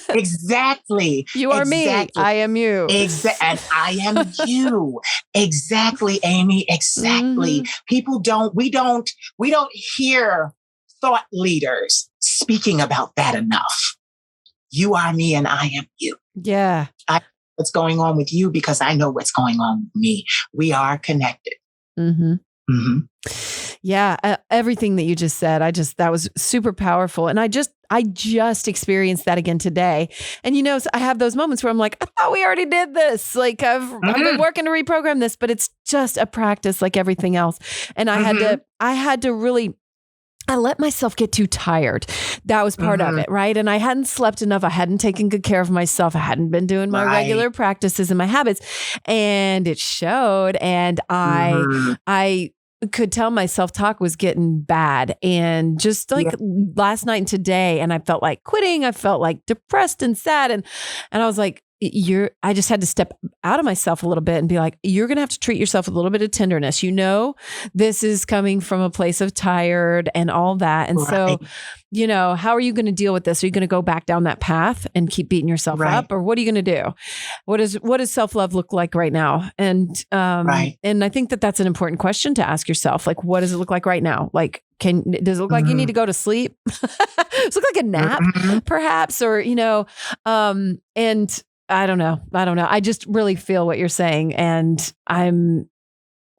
Exactly. You are me. I am you. And I am you. Exactly, Amy. Exactly. Mm-hmm. We don't hear thought leaders speaking about that enough. You are me and I am you. Yeah. I know what's going on with you because I know what's going on with me. We are connected. Mm-hmm. Mm-hmm. Yeah, everything that you just said, that was super powerful. And I just experienced that again today. And I have those moments where I'm like, I thought we already did this. Like I've been working to reprogram this, but it's just a practice like everything else. And I had to really, I let myself get too tired. That was part of it, right? And I hadn't slept enough. I hadn't taken good care of myself. I hadn't been doing my regular practices and my habits, and it showed. And I could tell my self-talk was getting bad. And just like last night and today, and I felt like quitting. I felt like depressed and sad. And I was like, I just had to step out of myself a little bit and be like, you're going to have to treat yourself with a little bit of tenderness. This is coming from a place of tired and all that. And so, how are you going to deal with this? Are you going to go back down that path and keep beating yourself up? Or what are you going to do? What does self-love look like right now? And, and I think that's an important question to ask yourself. Like, what does it look like right now? Like, does it look like you need to go to sleep? Does it look like a nap perhaps? Or, and I don't know. I just really feel what you're saying. And I'm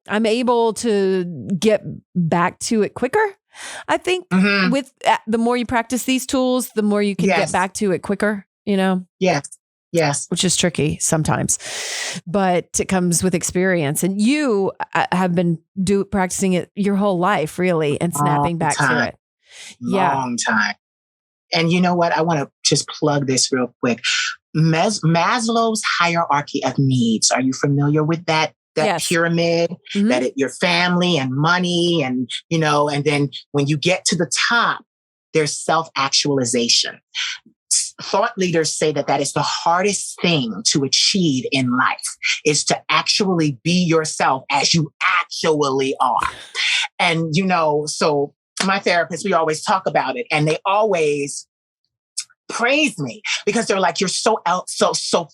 able to get back to it quicker. I think with the more you practice these tools, the more you can get back to it quicker, Yes. Which is tricky sometimes, but it comes with experience. And you have been practicing it your whole life, really, and snapping back to it. Long time. And you know what? I want to just plug this real quick. Maslow's hierarchy of needs. Are you familiar with that pyramid? That your family and money and then when you get to the top, there's self-actualization. Thought leaders say that is the hardest thing to achieve in life, is to actually be yourself as you actually are. And, so my therapist, we always talk about it, and they always praise me because they're like, you're so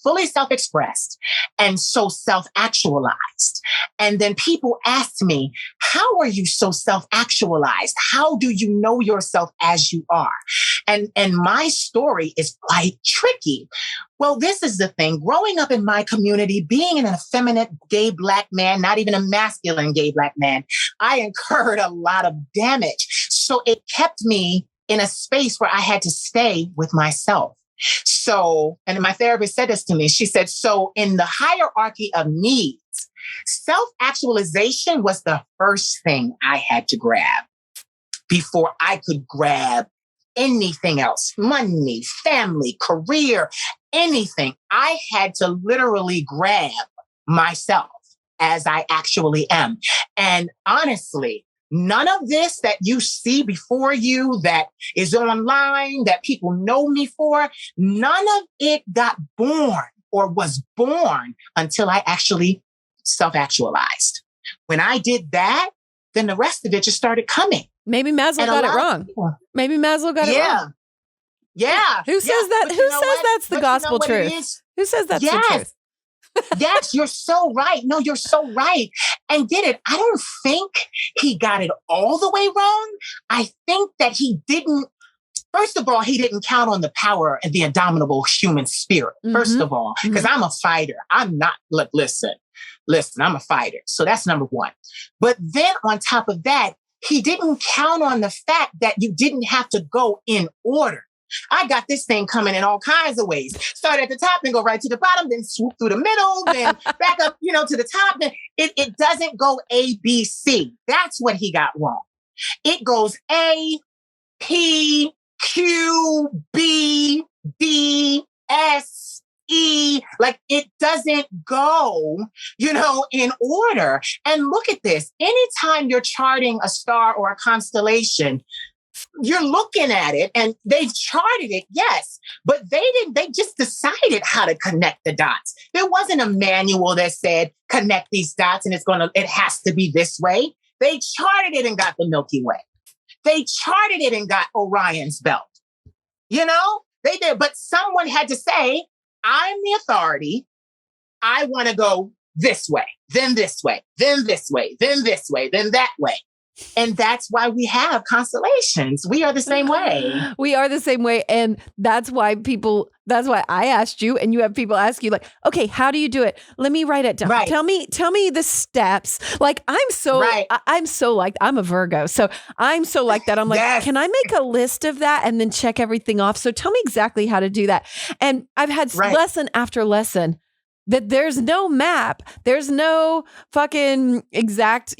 fully self-expressed and so self-actualized. And then people ask me, how are you so self-actualized? How do you know yourself as you are? And my story is quite tricky. Well, this is the thing. Growing up in my community, being an effeminate gay Black man, not even a masculine gay Black man, I incurred a lot of damage. So it kept me in a space where I had to stay with myself. So, and my therapist said this to me. She said, so in the hierarchy of needs, self-actualization was the first thing I had to grab before I could grab anything else, money, family, career, anything. I had to literally grab myself as I actually am. And honestly, none of this that you see before you that is online, that people know me for, none of it got born or was born until I actually self-actualized. When I did that, then the rest of it just started coming. Maybe Maslow got it wrong. Maybe Maslow got it wrong. Yeah. Who says that? Who says that's the gospel truth? Who says that's the truth? Yes, you're so right. No, you're so right. And I don't think he got it all the way wrong. I think that first of all, he didn't count on the power and the indomitable human spirit, first of all, because I'm a fighter. I'm not, listen, I'm a fighter. So that's number one. But then on top of that, he didn't count on the fact that you didn't have to go in order. I got this thing coming in all kinds of ways. Start at the top and go right to the bottom, then swoop through the middle, then back up, to the top. Then it doesn't go A, B, C. That's what he got wrong. It goes A, P, Q, B, D, S, E. Like it doesn't go, in order. And look at this. Anytime you're charting a star or a constellation, you're looking at it and they've charted it, yes, but they just decided how to connect the dots. There wasn't a manual that said connect these dots and it has to be this way. They charted it and got the Milky Way. They charted it and got Orion's belt. You know, they did. But someone had to say, I'm the authority. I want to go this way, then this way, then this way, then this way, then that way. And that's why we have constellations. We are the same way. We are the same way. And that's why I asked you, and you have people ask you like, okay, how do you do it? Let me write it down. Right. Tell me the steps. Like I'm a Virgo. So I'm so like that. I'm like, Yes. Can I make a list of that and then check everything off? So tell me exactly how to do that. And I've had lesson after lesson that there's no map. There's no fucking exact,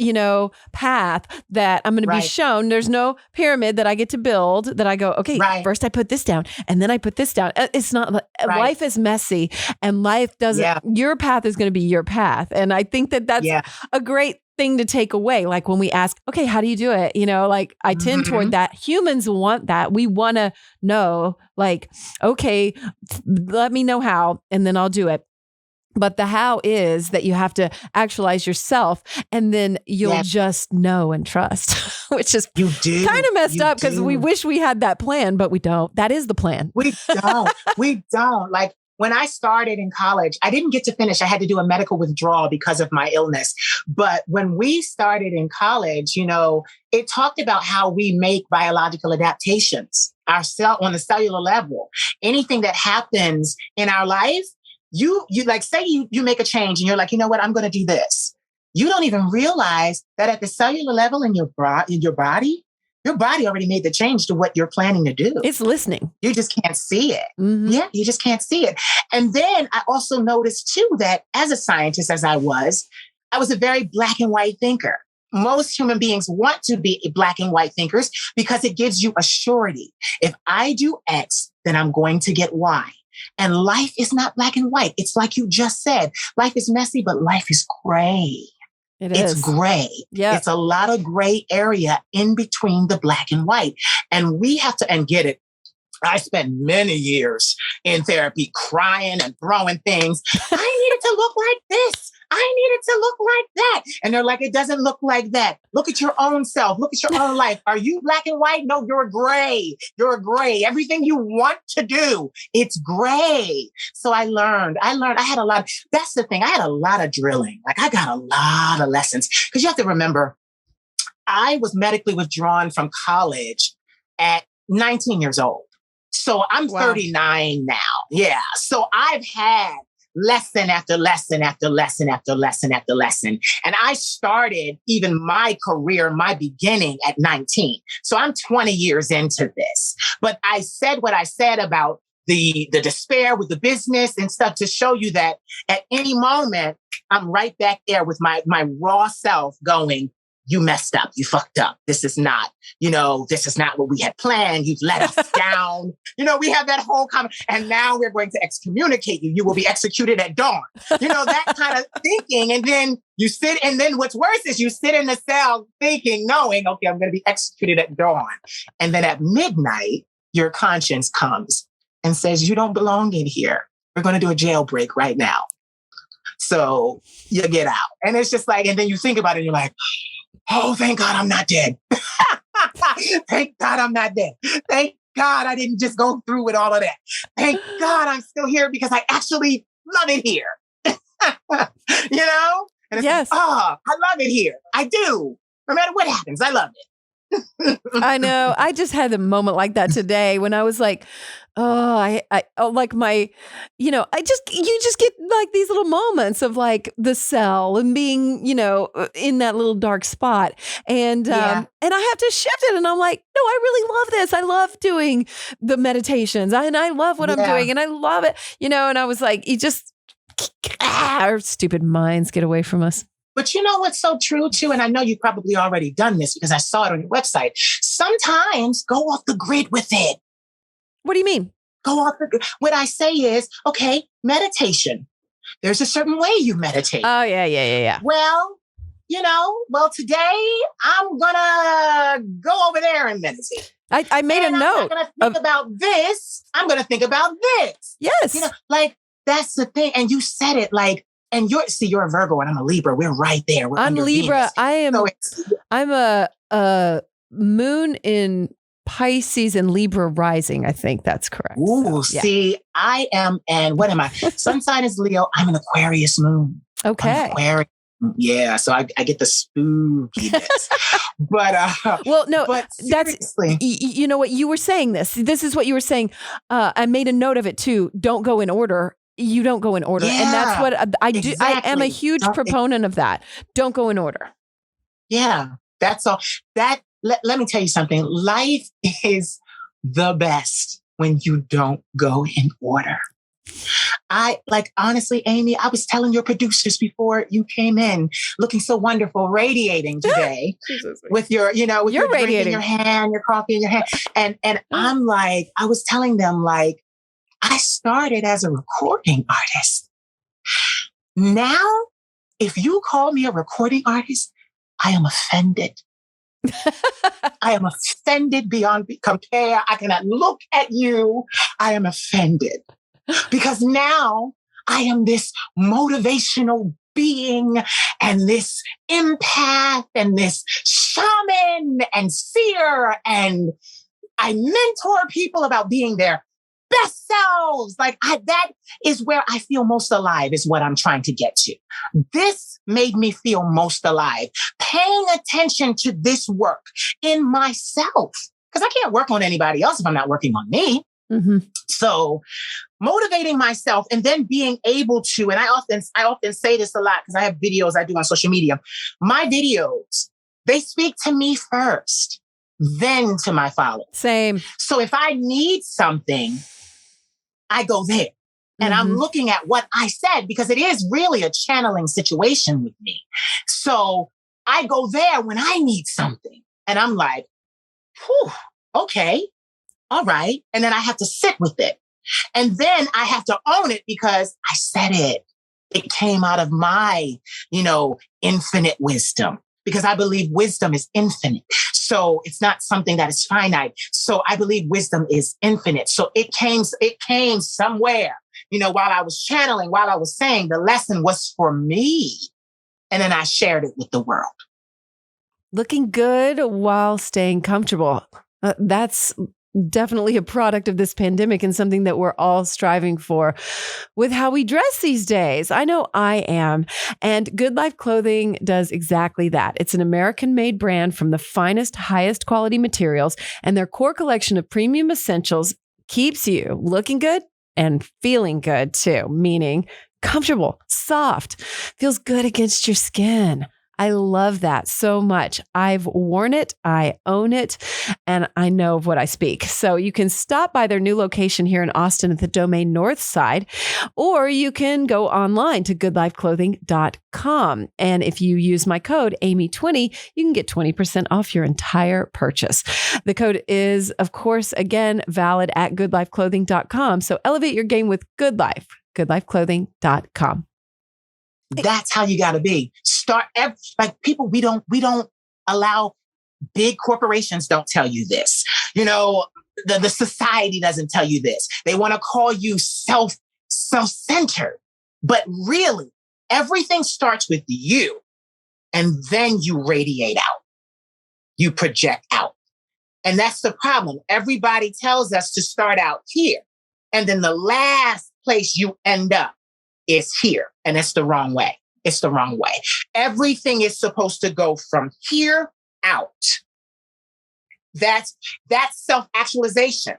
path that I'm going to be shown. There's no pyramid that I get to build that I go, okay, first I put this down and then I put this down. It's not, life is messy and life doesn't, your path is going to be your path. And I think that that's a great thing to take away. Like when we ask, okay, how do you do it? I tend toward that. Humans want that. We want to know like, okay, let me know how, and then I'll do it. But the how is that you have to actualize yourself and then you'll just know and trust, which is kind of messed up because we wish we had that plan, but we don't. That is the plan. We don't. Like when I started in college, I didn't get to finish. I had to do a medical withdrawal because of my illness. But when we started in college, it talked about how we make biological adaptations on the cellular level. Anything that happens in our life, you like, say you make a change and you're like, you know what, I'm going to do this. You don't even realize that at the cellular level in your body already made the change to what you're planning to do. It's listening. You just can't see it. Mm-hmm. Yeah, you just can't see it. And then I also noticed too that as a scientist, as I was a very black and white thinker. Most human beings want to be black and white thinkers because it gives you a surety. If I do X, then I'm going to get Y. And life is not black and white. It's like you just said, life is messy, but life is gray. It's gray. Yeah. It's a lot of gray area in between the black and white. And we have to, and get it. I spent many years in therapy crying and throwing things. I needed to look like this. I needed to look like that. And they're like, it doesn't look like that. Look at your own self. Look at your own life. Are you black and white? No, you're gray. You're gray. Everything you want to do, it's gray. So I learned. I had a lot. That's the thing. I had a lot of drilling. Like I got a lot of lessons because you have to remember, I was medically withdrawn from college at 19 years old. So I'm 39 now. Yeah. So I've had lesson after lesson after lesson after lesson after lesson. And I started even my career, my beginning at 19. So I'm 20 years into this. But I said what I said about the despair with the business and stuff to show you that at any moment, I'm right back there with my raw self going, you messed up. You fucked up. This is not what we had planned. You've let us down. We have that whole comment. And now we're going to excommunicate you. You will be executed at dawn. That kind of thinking. And then you sit, and then what's worse is you sit in the cell thinking, knowing, okay, I'm going to be executed at dawn. And then at midnight, your conscience comes and says, you don't belong in here. We're going to do a jailbreak right now. So you get out. And it's just like, and then you think about it and you're like, oh, thank God I'm not dead. Thank God I'm not dead. Thank God I didn't just go through with all of that. Thank God I'm still here because I actually love it here. And it's like, I love it here. I do. No matter what happens, I love it. I know. I just had a moment like that today when I was like, you just get like these little moments of like the cell and being, in that little dark spot. And I have to shift it. And I'm like, no, I really love this. I love doing the meditations and I love what I'm doing and I love it, and I was like, our stupid minds get away from us. But you know what's so true too? And I know you've probably already done this because I saw it on your website. Sometimes go off the grid with it. What do you mean? Go off the grid. What I say is, okay, meditation. There's a certain way you meditate. Oh, yeah. Well, today I'm going to go over there and meditate. I made a note. I'm not going to think about this. I'm going to think about this. Yes. That's the thing. And you said it like, and you're a Virgo and I'm a Libra. We're right there. I'm Libra. Venus. I'm a moon in Pisces and Libra rising. I think that's correct. Ooh, So, yeah. see, I am, and what am I? Sun sign is Leo. I'm an Aquarius moon. Okay. Aquarius. Yeah, so I get the spookiness. But well, no, but that's you know what you were saying. This is what you were saying. I made a note of it too. Don't go in order. You don't go in order, and that's what I do. Exactly. I am a huge proponent of that. Don't go in order. Yeah, that's all. That let me tell you something. Life is the best when you don't go in order. Honestly, Amy, I was telling your producers before you came in, looking so wonderful, radiating today with your, with your drink in your hand, your coffee in your hand. And I'm like, I was telling them, like, I started as a recording artist. Now, if you call me a recording artist, I am offended. I am offended beyond compare. I cannot look at you. I am offended. Because now I am this motivational being and this empath and this shaman and seer. And I mentor people about being their best selves. That is where I feel most alive, is what I'm trying to get to. This made me feel most alive. Paying attention to this work in myself. Because I can't work on anybody else if I'm not working on me. Mm-hmm. So motivating myself and then being able to, and I often say this a lot because I have videos I do on social media. My videos, they speak to me first, then to my followers. Same. So if I need something, I go there and I'm looking at what I said, because it is really a channeling situation with me. So I go there when I need something and I'm like, whew, okay. All right. And then I have to sit with it. And then I have to own it because I said it. It came out of my, infinite wisdom, because I believe wisdom is infinite. So it's not something that is finite. So I believe wisdom is infinite. So it came somewhere, while I was channeling, while I was saying the lesson was for me. And then I shared it with the world. Looking good while staying comfortable. That's definitely a product of this pandemic and something that we're all striving for with how we dress these days. I know I am. And Good Life Clothing does exactly that. It's an American-made brand from the finest, highest quality materials, and their core collection of premium essentials keeps you looking good and feeling good too, meaning comfortable, soft, feels good against your skin. I love that so much. I've worn it, I own it, and I know of what I speak. So you can stop by their new location here in Austin at the Domain North Side, or you can go online to goodlifeclothing.com. And if you use my code Amy20, you can get 20% off your entire purchase. The code is, of course, again, valid at goodlifeclothing.com. So elevate your game with Good Life, goodlifeclothing.com. That's how you got to be. People, we don't allow, big corporations don't tell you this. The society doesn't tell you this. They want to call you self-centered, but really everything starts with you, and then you radiate out, you project out. And that's the problem. Everybody tells us to start out here, and then the last place you end up is here. And it's the wrong way. It's the wrong way. Everything is supposed to go from here out. That's self-actualization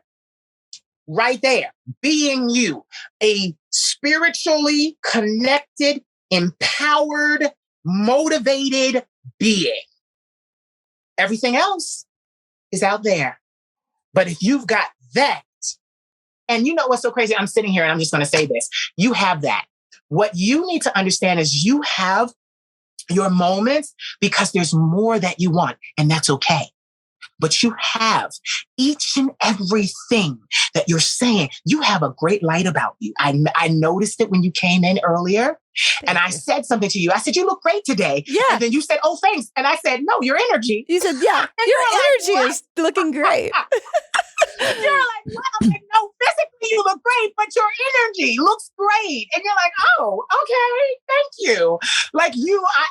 right there. Being you, a spiritually connected, empowered, motivated being. Everything else is out there. But if you've got that, and you know what's so crazy? I'm sitting here and I'm just going to say this. You have that. What you need to understand is you have your moments because there's more that you want, and that's okay. But you have each and everything that you're saying. You have a great light about you. I noticed it when you came in earlier, and I said something to you. I said, "You look great today." Yeah. And then you said, "Oh, thanks." And I said, "No, your energy." You said, "Yeah, your energy is looking great." You're like, "Well, no, physically you look great, but that your energy looks great. And you're like, oh, okay, thank you. Like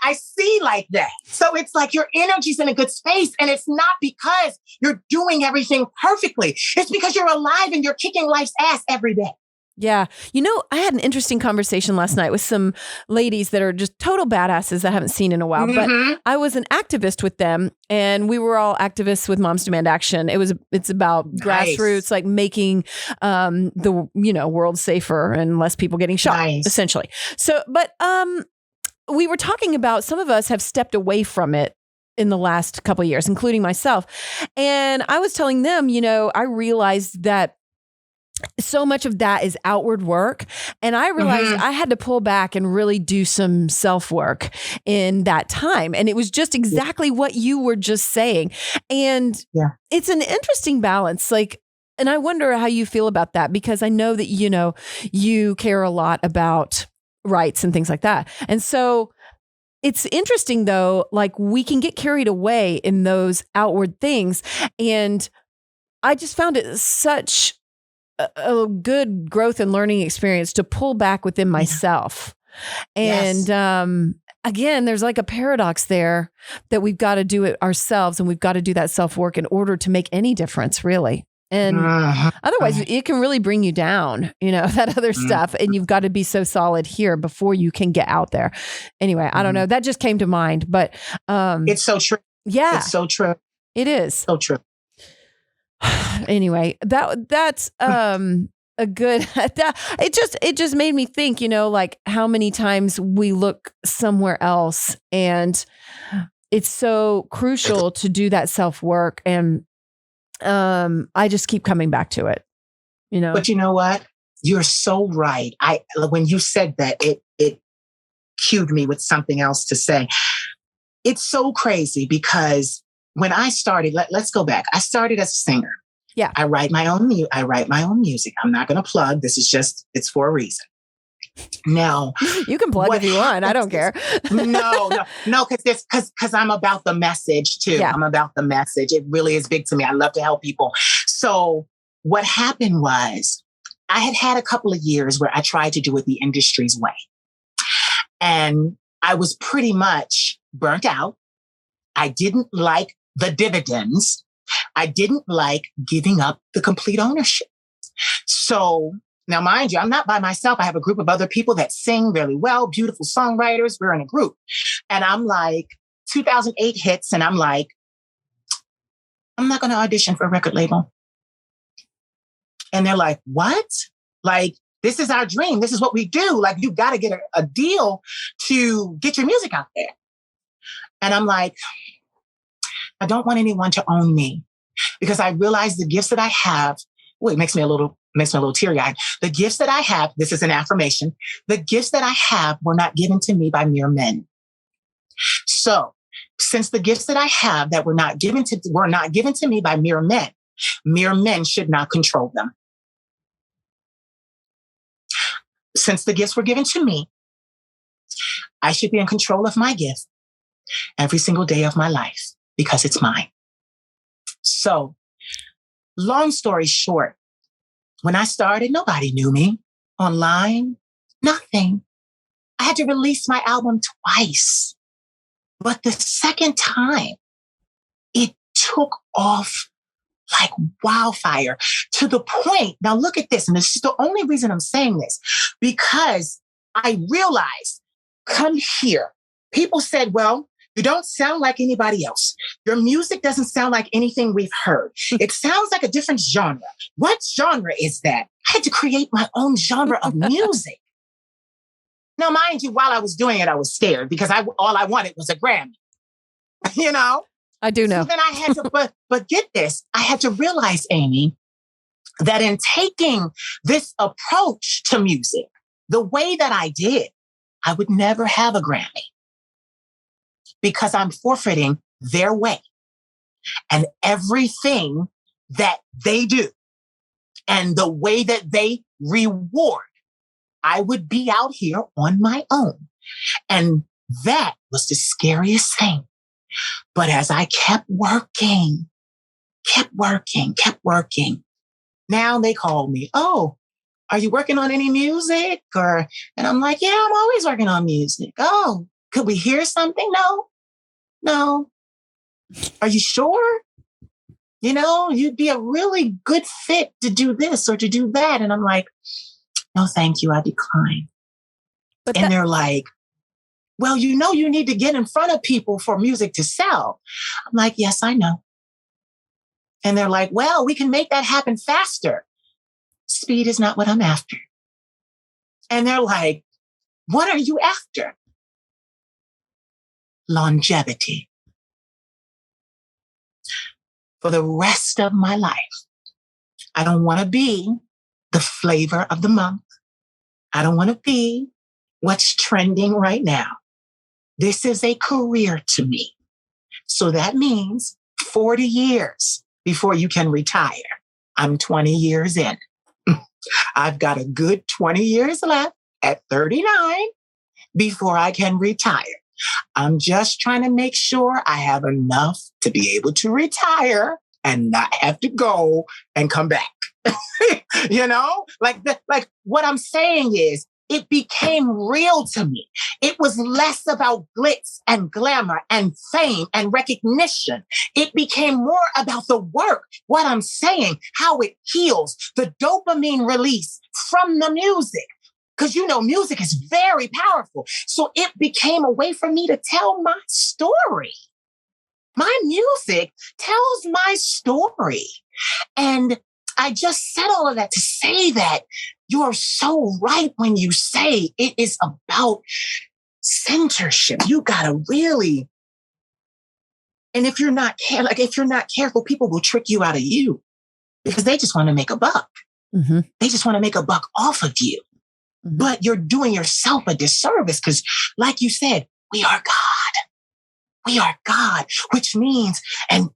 I see like that. So it's like your energy's in a good space. And it's not because you're doing everything perfectly. It's because you're alive and you're kicking life's ass every day. Yeah. I had an interesting conversation last night with some ladies that are just total badasses that I haven't seen in a while, but I was an activist with them, and we were all activists with Moms Demand Action. It's about grassroots, like making the world safer and less people getting shot, essentially. So, but we were talking about, some of us have stepped away from it in the last couple of years, including myself. And I was telling them, I realized that so much of that is outward work. And I realized I had to pull back and really do some self-work in that time. And it was just exactly what you were just saying. And it's an interesting balance. And I wonder how you feel about that, because I know that, you care a lot about rights and things like that. And so it's interesting though, we can get carried away in those outward things. And I just found it such a good growth and learning experience to pull back within myself. And again, there's like a paradox there that we've got to do it ourselves, and we've got to do that self-work in order to make any difference, really. And otherwise it can really bring you down, that other stuff. And you've got to be so solid here before you can get out there. Anyway, I don't know. That just came to mind, but it's so true. Yeah, it's so true. It is so true. Anyway, that's a good, it just made me think, how many times we look somewhere else, and it's so crucial to do that self-work. And I just keep coming back to it, But you know what? You're so right. When you said that, it cued me with something else to say. It's so crazy because when I started, let's go back. I started as a singer. Yeah. I write my own music. I'm not going to plug. This is just, it's for a reason. Now, you can plug if you want. I don't care. No, because I'm about the message too. Yeah. I'm about the message. It really is big to me. I love to help people. So what happened was I had a couple of years where I tried to do it the industry's way. And I was pretty much burnt out. I didn't like the dividends. I didn't like giving up the complete ownership. So now, mind you, I'm not by myself. I have a group of other people that sing really well, beautiful songwriters. We're in a group. And I'm like, 2008 hits, and I'm like, I'm not going to audition for a record label. And they're like, what? Like, this is our dream. This is what we do. Like, you got to get a deal to get your music out there. And I'm like, I don't want anyone to own me, because I realize the gifts that I have. It makes me a little teary-eyed. The gifts that I have, this is an affirmation. The gifts that I have were not given to me by mere men. So since the gifts that I have that were not given to me by mere men should not control them. Since the gifts were given to me, I should be in control of my gift every single day of my life, because it's mine. So, long story short, when I started, nobody knew me online, nothing. I had to release my album twice. But the second time, it took off like wildfire, to the point. Now look at this. And this is the only reason I'm saying this, because I realized, come here. People said, well, you don't sound like anybody else. Your music doesn't sound like anything we've heard. It sounds like a different genre. What genre is that? I had to create my own genre of music. Now, mind you, while I was doing it, I was scared, because all I wanted was a Grammy. I do know. So then I had to, but get this, I had to realize, Amy, that in taking this approach to music, the way that I did, I would never have a Grammy, because I'm forfeiting their way and everything that they do and the way that they reward. I would be out here on my own. And that was the scariest thing. But as I kept working, now they call me, oh, are you working on any music? And I'm like, yeah, I'm always working on music. Oh, could we hear something? No. Are you sure? You'd be a really good fit to do this or to do that. And I'm like, no, thank you. I decline. And they're like, well, you need to get in front of people for music to sell. I'm like, yes, I know. And they're like, well, we can make that happen faster. Speed is not what I'm after. And they're like, what are you after? Longevity. For the rest of my life, I don't want to be the flavor of the month. I don't want to be what's trending right now. This is a career to me. So that means 40 years before you can retire. I'm 20 years in. I've got a good 20 years left at 39 before I can retire. I'm just trying to make sure I have enough to be able to retire and not have to go and come back. Like what I'm saying is, it became real to me. It was less about glitz and glamour and fame and recognition. It became more about the work, what I'm saying, how it heals, the dopamine release from the music. Because, music is very powerful. So it became a way for me to tell my story. My music tells my story. And I just said all of that to say that you're so right when you say it is about censorship. You gotta really, and if you're not careful, people will trick you out of you because they just want to make a buck. Mm-hmm. They just want to make a buck off of you. Mm-hmm. But you're doing yourself a disservice because, like you said, we are God. We are God, which means, and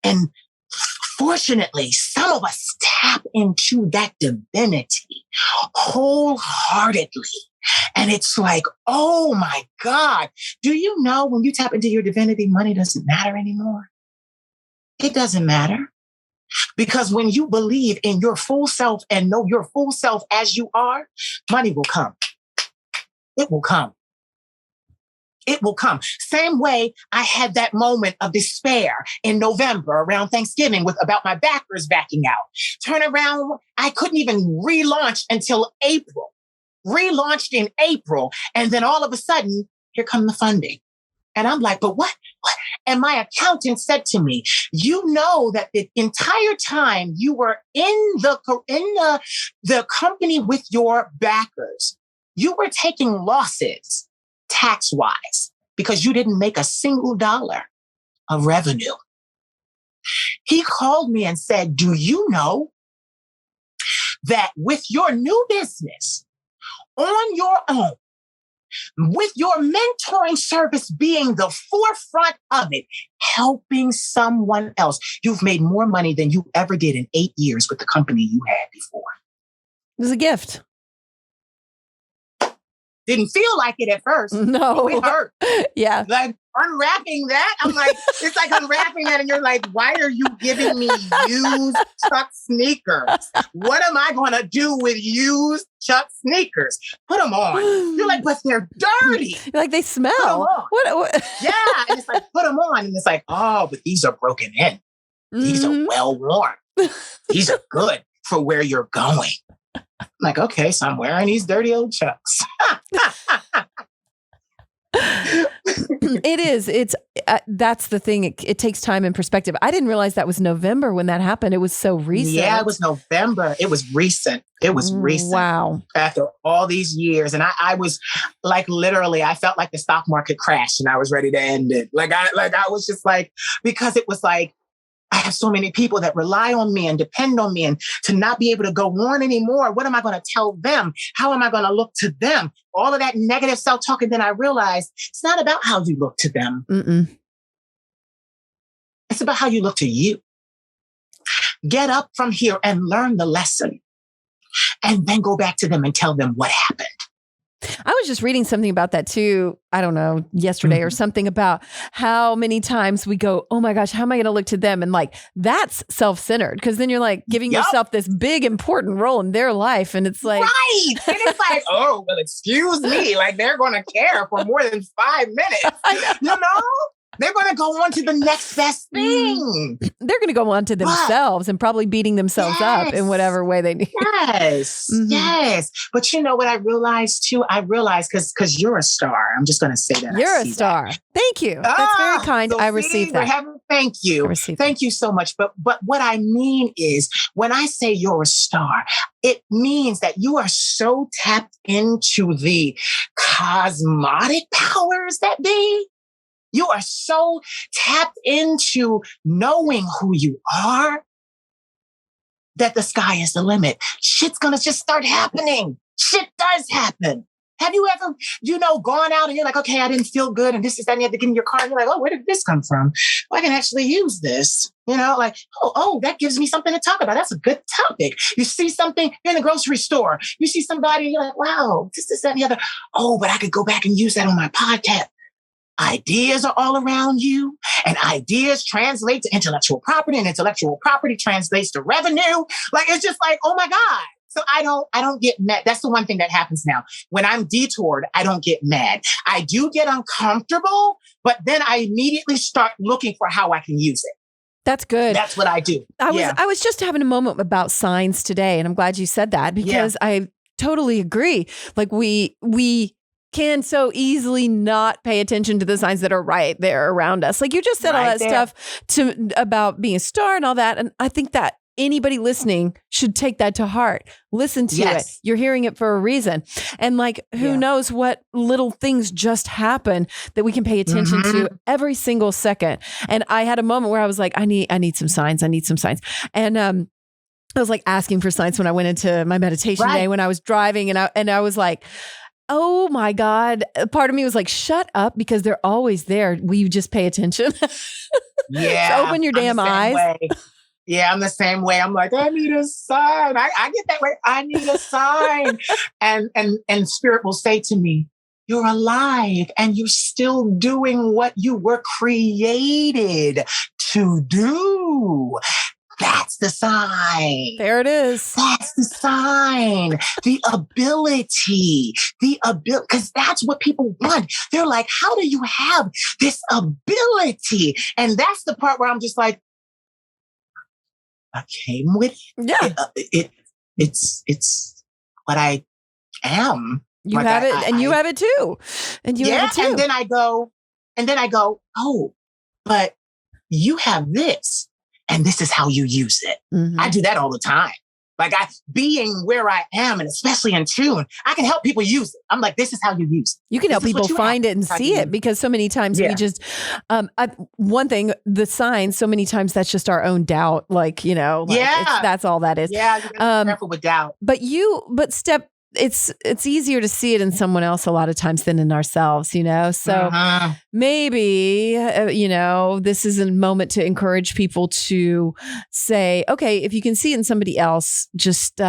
fortunately, some of us tap into that divinity wholeheartedly. And it's like, oh my God, do you know when you tap into your divinity, money doesn't matter anymore? It doesn't matter. Because when you believe in your full self and know your full self as you are, money will come. It will come. It will come. Same way I had that moment of despair in November around Thanksgiving about my backers backing out. Turn around, I couldn't even relaunch until April. Relaunched in April. And then all of a sudden, here come the funding. And I'm like, but what? And my accountant said to me, you know that the entire time you were in the company with your backers, you were taking losses tax-wise because you didn't make a single dollar of revenue. He called me and said, do you know that with your new business on your own, with your mentoring service being the forefront of it, helping someone else, you've made more money than you ever did in 8 years with the company you had before? It was a gift. Didn't feel like it at first. No. It hurt. Yeah. Like unwrapping that, I'm like, it's like unwrapping that and you're like, why are you giving me used Chuck sneakers? What am I going to do with used Chuck sneakers? Put them on. You're like, but they're dirty. You're like, they smell. What? Yeah. And it's like, put them on. And it's like, oh, but these are broken in. These are well worn. These are good for where you're going. I'm like, okay, so I'm wearing these dirty old Chucks. It is. It's that's the thing. It takes time and perspective. I didn't realize that was November when that happened. It was so recent. Yeah, it was November. It was recent. Wow. After all these years. And I was like, literally, I felt like the stock market crashed and I was ready to end it. I was just like, because it was like, I have so many people that rely on me and depend on me, and to not be able to go on anymore. What am I going to tell them? How am I going to look to them? All of that negative self-talk. And then I realized it's not about how you look to them. Mm-mm. It's about how you look to you. Get up from here and learn the lesson, and then go back to them and tell them what happened. I was just reading something about that too. I don't know, yesterday or something about how many times we go, oh my gosh, how am I going to look to them? And like, that's self-centered because then you're like giving yourself this big, important role in their life. And it's like, right. And it's like, oh, well, excuse me. Like they're going to care for more than 5 minutes. You know? They're going to go on to the next best thing. They're going to go on to themselves and probably beating themselves up in whatever way they need. Yes. Yes. But you know what I realized too? I realized because you're a star. I'm just going to say that. You're a star. That. Thank you. That's very kind. So I received that. Thank you. Thank you so much. But what I mean is when I say you're a star, it means that you are so tapped into the cosmotic powers that be. You are so tapped into knowing who you are that the sky is the limit. Shit's going to just start happening. Shit does happen. Have you ever, gone out and you're like, okay, I didn't feel good. And this is that. And you have to get in your car and you're like, oh, where did this come from? Well, I can actually use this. That gives me something to talk about. That's a good topic. You see something in the grocery store. You see somebody, you're like, wow, this, that, and the other. Oh, but I could go back and use that on my podcast. Ideas are all around you, and ideas translate to intellectual property, and intellectual property translates to revenue. Like, it's just like, oh my God. So I don't get mad. That's the one thing that happens now. When I'm detoured, I don't get mad. I do get uncomfortable, but then I immediately start looking for how I can use it. That's good. That's what I do. I was just having a moment about signs today, and I'm glad you said that because I totally agree. Like we can so easily not pay attention to the signs that are right there around us. Like you just said all that stuff about being a star and all that. And I think that anybody listening should take that to heart. Listen to it. You're hearing it for a reason. And like, who knows what little things just happen that we can pay attention to every single second. And I had a moment where I was like, I need some signs. I need some signs. And, I was like asking for signs when I went into my meditation day when I was driving and I was like, oh my God. Part of me was like, shut up because they're always there. Will you just pay attention? Yeah. So open your damn eyes. Yeah, I'm the same way. I'm like, I need a sign. I get that way. I need a sign. and spirit will say to me, you're alive and you're still doing what you were created to do. That's the sign. There it is. That's the sign. The ability, because that's what people want. They're like, how do you have this ability? And that's the part where I'm just like, I came with it. Yeah. It's what I am. You like have it, and you have it too. And you have it too. And then I go, oh, but you have this. And this is how you use it. Mm-hmm. I do that all the time. Like being where I am, and especially in tune, I can help people use it. I'm like, this is how you use it. You can help people find it and see it because so many times we just, one thing, the signs, so many times that's just our own doubt. Like, that's all that is. Yeah. You gotta be careful with doubt. It's easier to see it in someone else a lot of times than in ourselves, So maybe, this is a moment to encourage people to say, okay, if you can see it in somebody else, just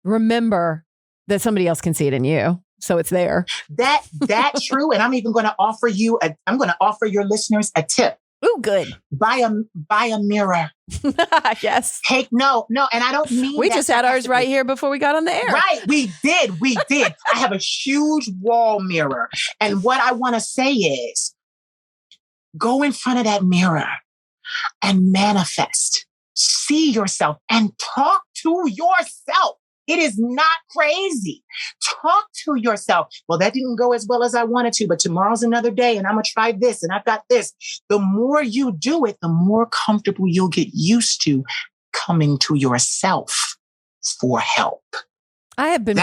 remember that somebody else can see it in you. So it's there. That's true. And I'm even going to offer your listeners a tip. Oh, good. Buy a mirror. Yes. And I don't mean we just had ours right here before we got on the air. Right. We did. I have a huge wall mirror. And what I want to say is go in front of that mirror and manifest. See yourself and talk to yourself. It is not crazy. Talk to yourself. Well, that didn't go as well as I wanted to, but tomorrow's another day and I'm going to try this and I've got this. The more you do it, the more comfortable you'll get used to coming to yourself for help. I've been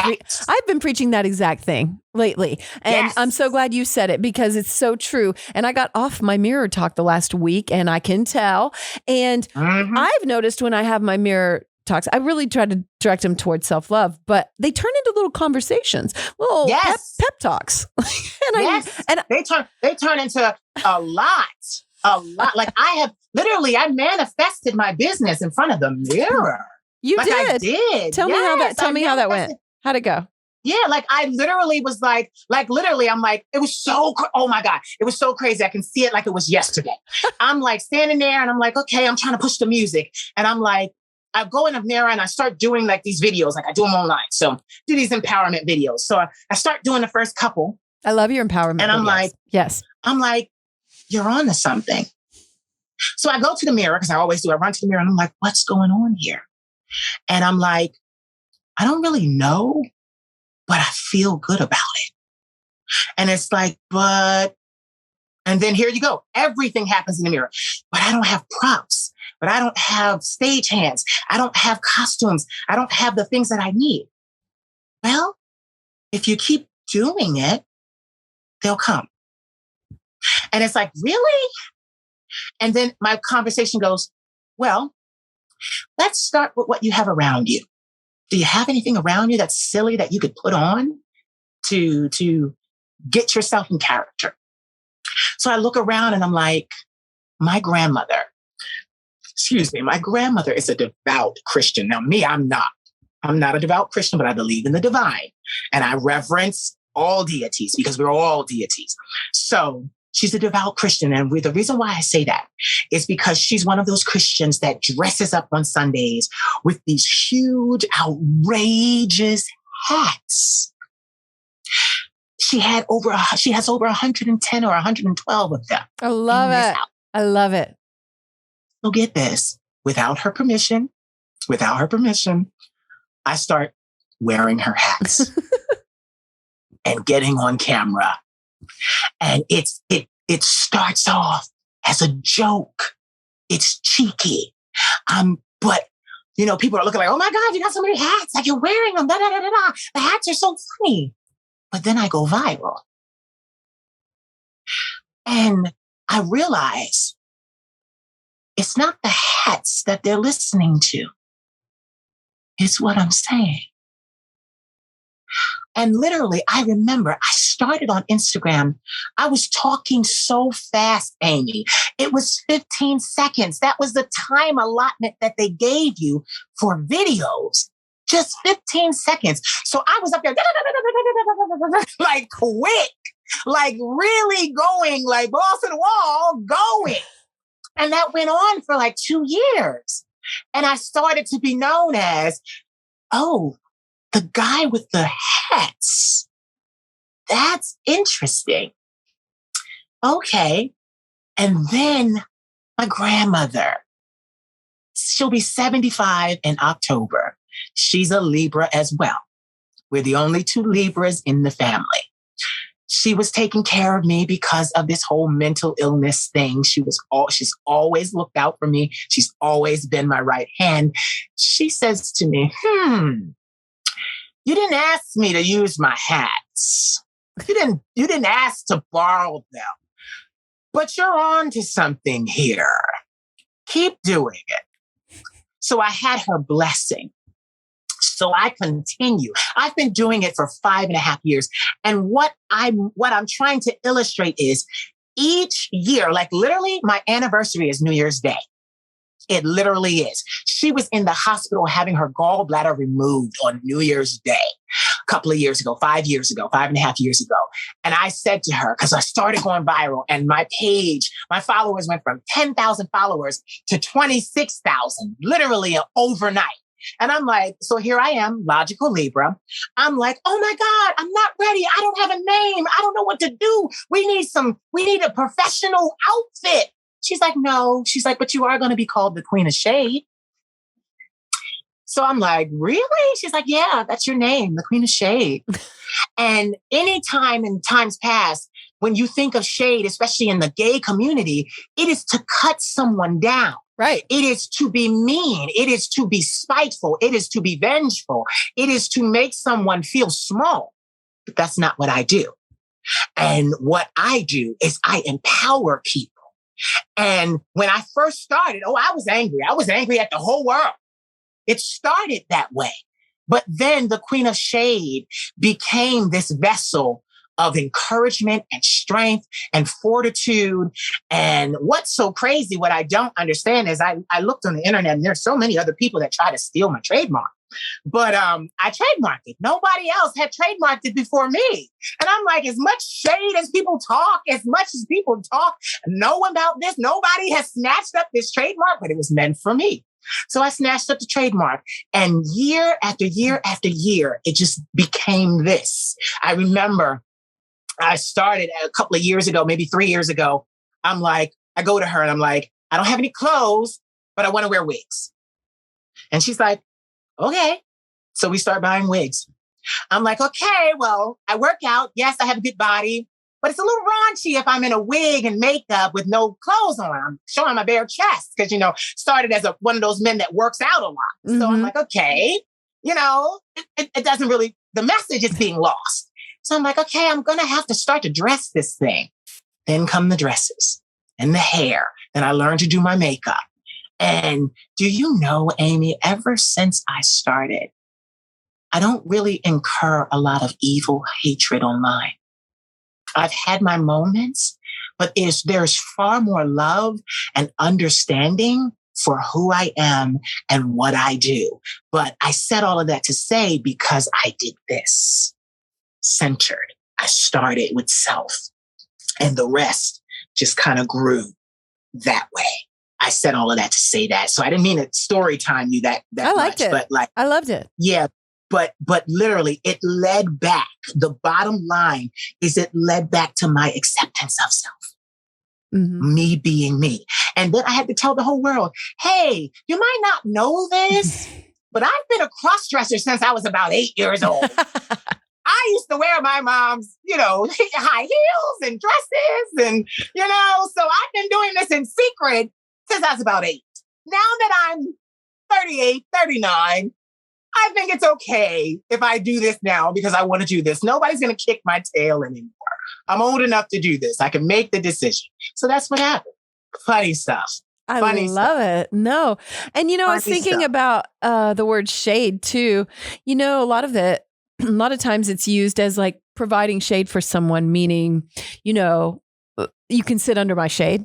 preaching that exact thing lately. And I'm so glad you said it because it's so true. And I got off my mirror talk the last week and I can tell. And I've noticed when I have my mirror talks, I really try to direct them towards self-love, but they turn into little conversations, little pep talks. They turn into a lot. Like I manifested my business in front of the mirror. You like did. I did. Tell me how that went. How'd it go? Yeah, like I literally was literally, I'm like, it was so, oh my God, it was so crazy. I can see it like it was yesterday. I'm like standing there and I'm like, okay, I'm trying to push the music. And I'm like, I go in the mirror and I start doing like these videos, like I do them online. So do these empowerment videos. So I start doing the first couple. I love your empowerment and I'm videos. like, yes. I'm like, you're on to something. So I go to the mirror, because I always do. I run to the mirror and I'm like, what's going on here? And I'm like, I don't really know, but I feel good about it. And it's like, and then here you go. Everything happens in the mirror, but I don't have props, but I don't have stage hands. I don't have costumes. I don't have the things that I need. Well, if you keep doing it, they'll come. And it's like, really? And then my conversation goes, well, let's start with what you have around you. Do you have anything around you that's silly that you could put on to get yourself in character? So I look around and I'm like, my grandmother is a devout Christian. Now, me, I'm not a devout Christian, but I believe in the divine and I reverence all deities because we're all deities. So she's a devout Christian. And the reason why I say that is because she's one of those Christians that dresses up on Sundays with these huge, outrageous hats. She has over 110 or 112 of them. I love it. I love it. So get this, without her permission, I start wearing her hats and getting on camera. And it starts off as a joke. It's cheeky. But people are looking like, oh my God, you got so many hats, like you're wearing them. Da, da, da, da, da. The hats are so funny. But then I go viral. And I realize it's not the hats that they're listening to. It's what I'm saying. And literally, I remember I started on Instagram. I was talking so fast, Amy. It was 15 seconds. That was the time allotment that they gave you for videos. Just 15 seconds. So I was up there like quick, like really going, like balls to the wall, going. And that went on for like 2 years. And I started to be known as, oh, the guy with the hats. That's interesting. Okay. And then my grandmother, she'll be 75 in October. She's a Libra as well. We're the only 2 Libras in the family. She was taking care of me because of this whole mental illness thing. She's always looked out for me. She's always been my right hand. She says to me, you didn't ask me to use my hats. You didn't ask to borrow them. But you're on to something here. Keep doing it. So I had her blessing. So I continue. I've been doing it for 5.5 years. And what I'm trying to illustrate is each year, like literally my anniversary is New Year's Day. It literally is. She was in the hospital having her gallbladder removed on New Year's Day a couple of years ago, 5 years ago, 5.5 years ago. And I said to her, because I started going viral and my followers went from 10,000 followers to 26,000, literally overnight. And I'm like, so here I am, logical Libra. I'm like, oh my God, I'm not ready. I don't have a name. I don't know what to do. We need a professional outfit. She's like, no. She's like, but you are going to be called the Queen of Shade. So I'm like, really? She's like, yeah, that's your name, the Queen of Shade. And anytime in times past, when you think of shade, especially in the gay community, it is to cut someone down. Right. It is to be mean. It is to be spiteful. It is to be vengeful. It is to make someone feel small. But that's not what I do. And what I do is I empower people. And when I first started, I was angry. I was angry at the whole world. It started that way. But then the Queen of Shade became this vessel of encouragement and strength and fortitude. And what's so crazy, what I don't understand is I looked on the internet and there's so many other people that try to steal my trademark. But I trademarked it. Nobody else had trademarked it before me. And I'm like, as much shade as people talk, know about this, nobody has snatched up this trademark, but it was meant for me. So I snatched up the trademark, and year after year after year, it just became this. I remember I started a couple of years ago, maybe 3 years ago. I'm like, I go to her and I'm like, I don't have any clothes, but I want to wear wigs. And she's like, okay. So we start buying wigs. I'm like, okay, well, I work out. Yes, I have a good body, but it's a little raunchy if I'm in a wig and makeup with no clothes on. I'm showing my bare chest because, started as one of those men that works out a lot. Mm-hmm. So I'm like, okay, it doesn't really, the message is being lost. So I'm like, okay, I'm going to have to start to dress this thing. Then come the dresses and the hair. Then I learned to do my makeup. And do you know, Amy, ever since I started, I don't really incur a lot of evil hatred online. I've had my moments, but there's far more love and understanding for who I am and what I do. But I said all of that to say, because I did this centered. I started with self, and the rest just kind of grew that way. I said all of that to say that. So I didn't mean to story time you that I liked much, it. But I loved it. Yeah. But literally it led back. The bottom line is it led back to my acceptance of self. Mm-hmm. Me being me. And then I had to tell the whole world, hey, you might not know this, but I've been a cross-dresser since I was about 8 years old. I used to wear my mom's, high heels and dresses and, so I've been doing this in secret since I was about 8. Now that I'm 38, 39, I think it's okay if I do this now because I want to do this. Nobody's going to kick my tail anymore. I'm old enough to do this. I can make the decision. So that's what happened. Funny stuff. I love it. No. And, I was thinking about the word shade too. A lot of times it's used as like providing shade for someone, meaning, you can sit under my shade.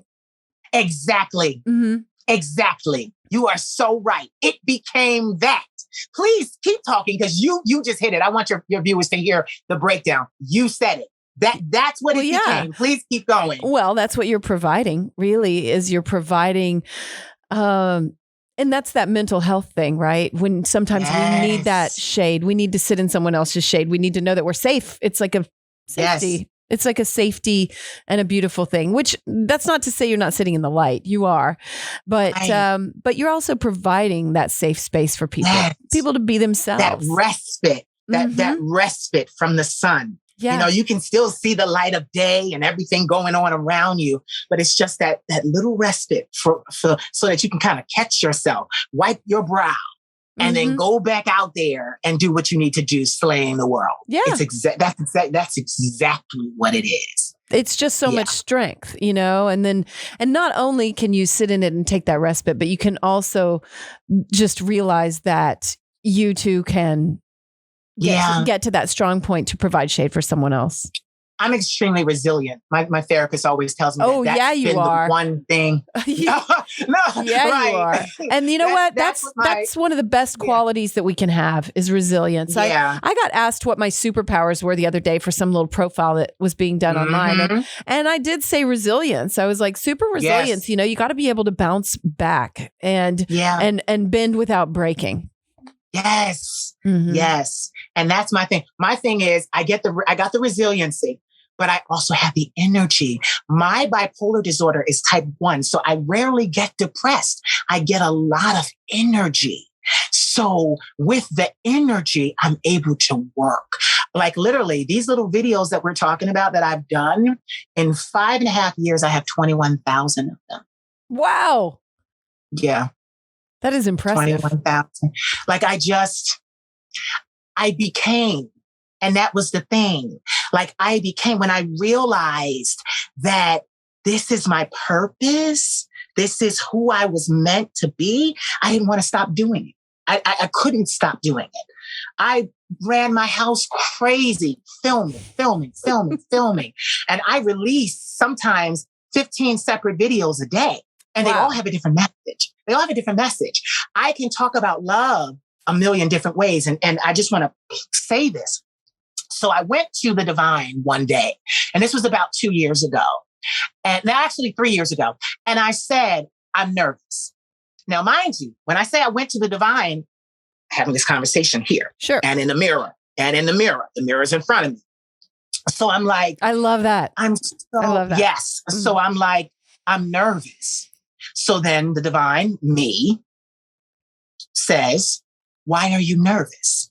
Exactly. Mm-hmm. Exactly. You are so right. It became that. Please keep talking because you just hit it. I want your viewers to hear the breakdown. You said it. That's what it became. Please keep going. Well, that's what you're providing, really, is you're providing, and that's that mental health thing, right? When sometimes we need that shade. We need to sit in someone else's shade. We need to know that we're safe. It's like a safety. Yes. It's like a safety and a beautiful thing, which that's not to say you're not sitting in the light. You are, but you're also providing that safe space for people to be themselves. That respite, that respite from the sun. Yeah. You can still see the light of day and everything going on around you, but it's just that little respite for so that you can kind of catch yourself, wipe your brow, and then go back out there and do what you need to do, slaying the world. Yeah. That's exactly what it is. It's just so much strength, and not only can you sit in it and take that respite, but you can also just realize that you too can get to that strong point to provide shade for someone else. I'm extremely resilient. My therapist always tells me that's you been are. The one thing. You are. And you know what? That's one of the best qualities that we can have is resilience. Yeah. I got asked what my superpowers were the other day for some little profile that was being done online. And I did say resilience. I was like, super resilience. You got to be able to bounce back and bend without breaking. Yes. Mm-hmm. Yes. And that's my thing. My thing is I got the resiliency, but I also have the energy. My bipolar disorder is type 1. So I rarely get depressed. I get a lot of energy. So with the energy, I'm able to work. Like literally these little videos that we're talking about that I've done in 5.5 years, I have 21,000 of them. Wow. Yeah. That is impressive. 21,000. Like I became, and that was the thing. Like I became, when I realized that this is my purpose, this is who I was meant to be, I didn't want to stop doing it. I couldn't stop doing it. I ran my house crazy, filming. And I released sometimes 15 separate videos a day. And they all have a different message. I can talk about love a million different ways. And I just want to say this. So I went to the divine one day, and this was about 2 years ago, and actually 3 years ago. And I said, I'm nervous. Now, mind you, when I say I went to the divine, having this conversation here, Sure, and in the mirror, the mirror's in front of me. So I'm like, I love that. I love that. Yes. Mm-hmm. So I'm like, I'm nervous. So then the divine, me, says, why are you nervous?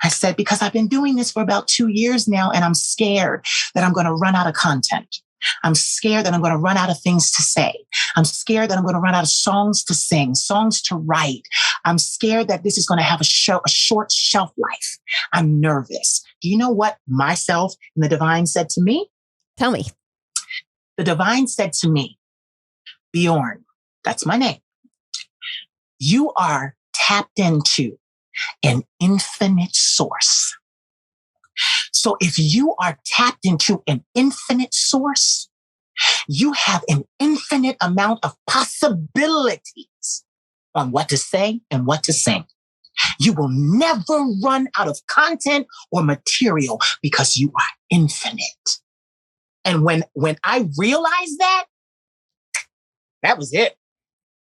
I said, because I've been doing this for about 2 years now, and I'm scared that I'm going to run out of content. I'm scared that I'm going to run out of things to say. I'm scared that I'm going to run out of songs to sing, songs to write. I'm scared that this is going to have a short shelf life. I'm nervous. Do you know what myself and the divine said to me? Tell me. The divine said to me, Bjorn, that's my name. You are tapped into an infinite source. So if you are tapped into an infinite source, you have an infinite amount of possibilities on what to say and what to sing. You will never run out of content or material because you are infinite. And when I realized that, that was it.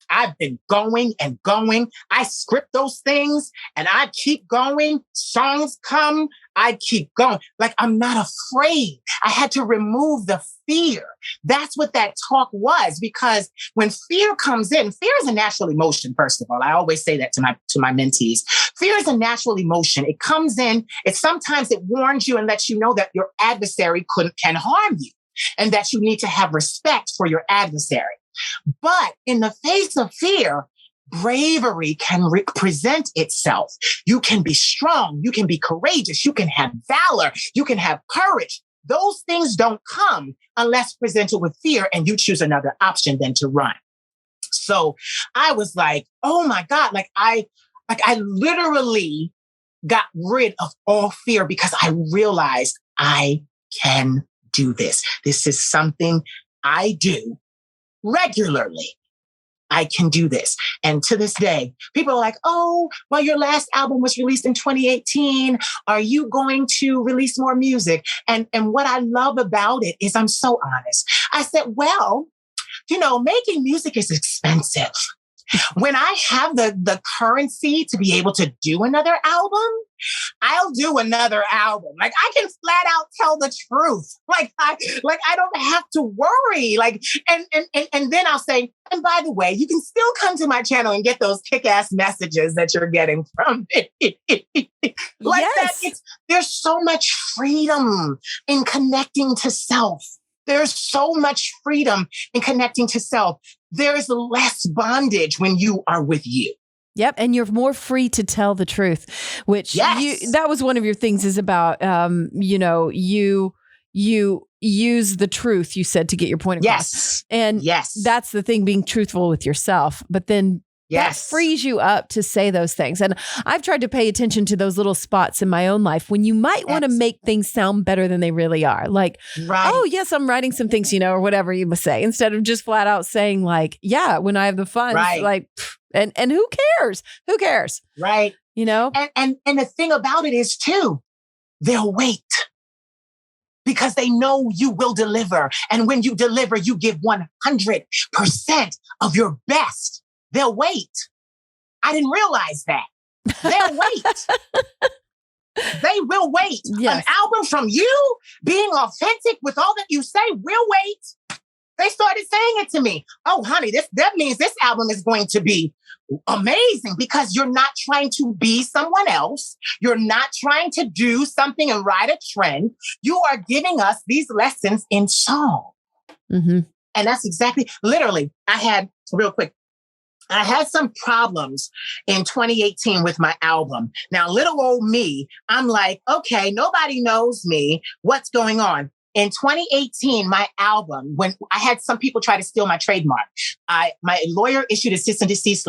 I've been going and going. I script those things and I keep going. Songs come, I keep going. Like, I'm not afraid. I had to remove the fear. That's what that talk was, because when fear comes in, fear is a natural emotion, first of all. I always say that to my mentees. Fear is a natural emotion. It comes in, sometimes it warns you and lets you know that your adversary can harm you and that you need to have respect for your adversary. But in the face of fear, bravery can present itself. You can be strong. You can be courageous. You can have valor. You can have courage. Those things don't come unless presented with fear, and you choose another option than to run. So I was like, oh my God, I literally got rid of all fear because I realized I can do this. This is something I do regularly. I can do this. And to this day, people are like, oh, well, your last album was released in 2018. Are you going to release more music? And what I love about it is I'm so honest. I said, well, making music is expensive. When I have the currency to be able to do another album, I'll do another album. Like, I can flat out tell the truth. I don't have to worry. And then I'll say, and by the way, you can still come to my channel and get those kick-ass messages that you're getting from it. Yes. There's so much freedom in connecting to self. There's so much freedom in connecting to self. There's less bondage when you are with you. Yep. And you're more free to tell the truth, which that was one of your things is about, you use the truth, you said, to get your point across. Yes. And that's the thing, being truthful with yourself. But then that frees you up to say those things. And I've tried to pay attention to those little spots in my own life when you might want to make things sound better than they really are. Like, oh, yes, I'm writing some things, or whatever you must say, instead of just flat out saying when I have the funds, and who cares? Who cares? Right. And the thing about it is too, they'll wait because they know you will deliver. And when you deliver, you give 100% of your best. They'll wait. I didn't realize that. They'll wait. They will wait. Yes. An album from you being authentic with all that you say will wait. They started saying it to me. Oh, honey, that means this album is going to be amazing because you're not trying to be someone else. You're not trying to do something and ride a trend. You are giving us these lessons in song. Mm-hmm. And that's exactly, literally, I had some problems in 2018 with my album. Now, little old me, I'm like, okay, nobody knows me. What's going on? In 2018, my album, when I had some people try to steal my trademark, my lawyer issued a cease and desist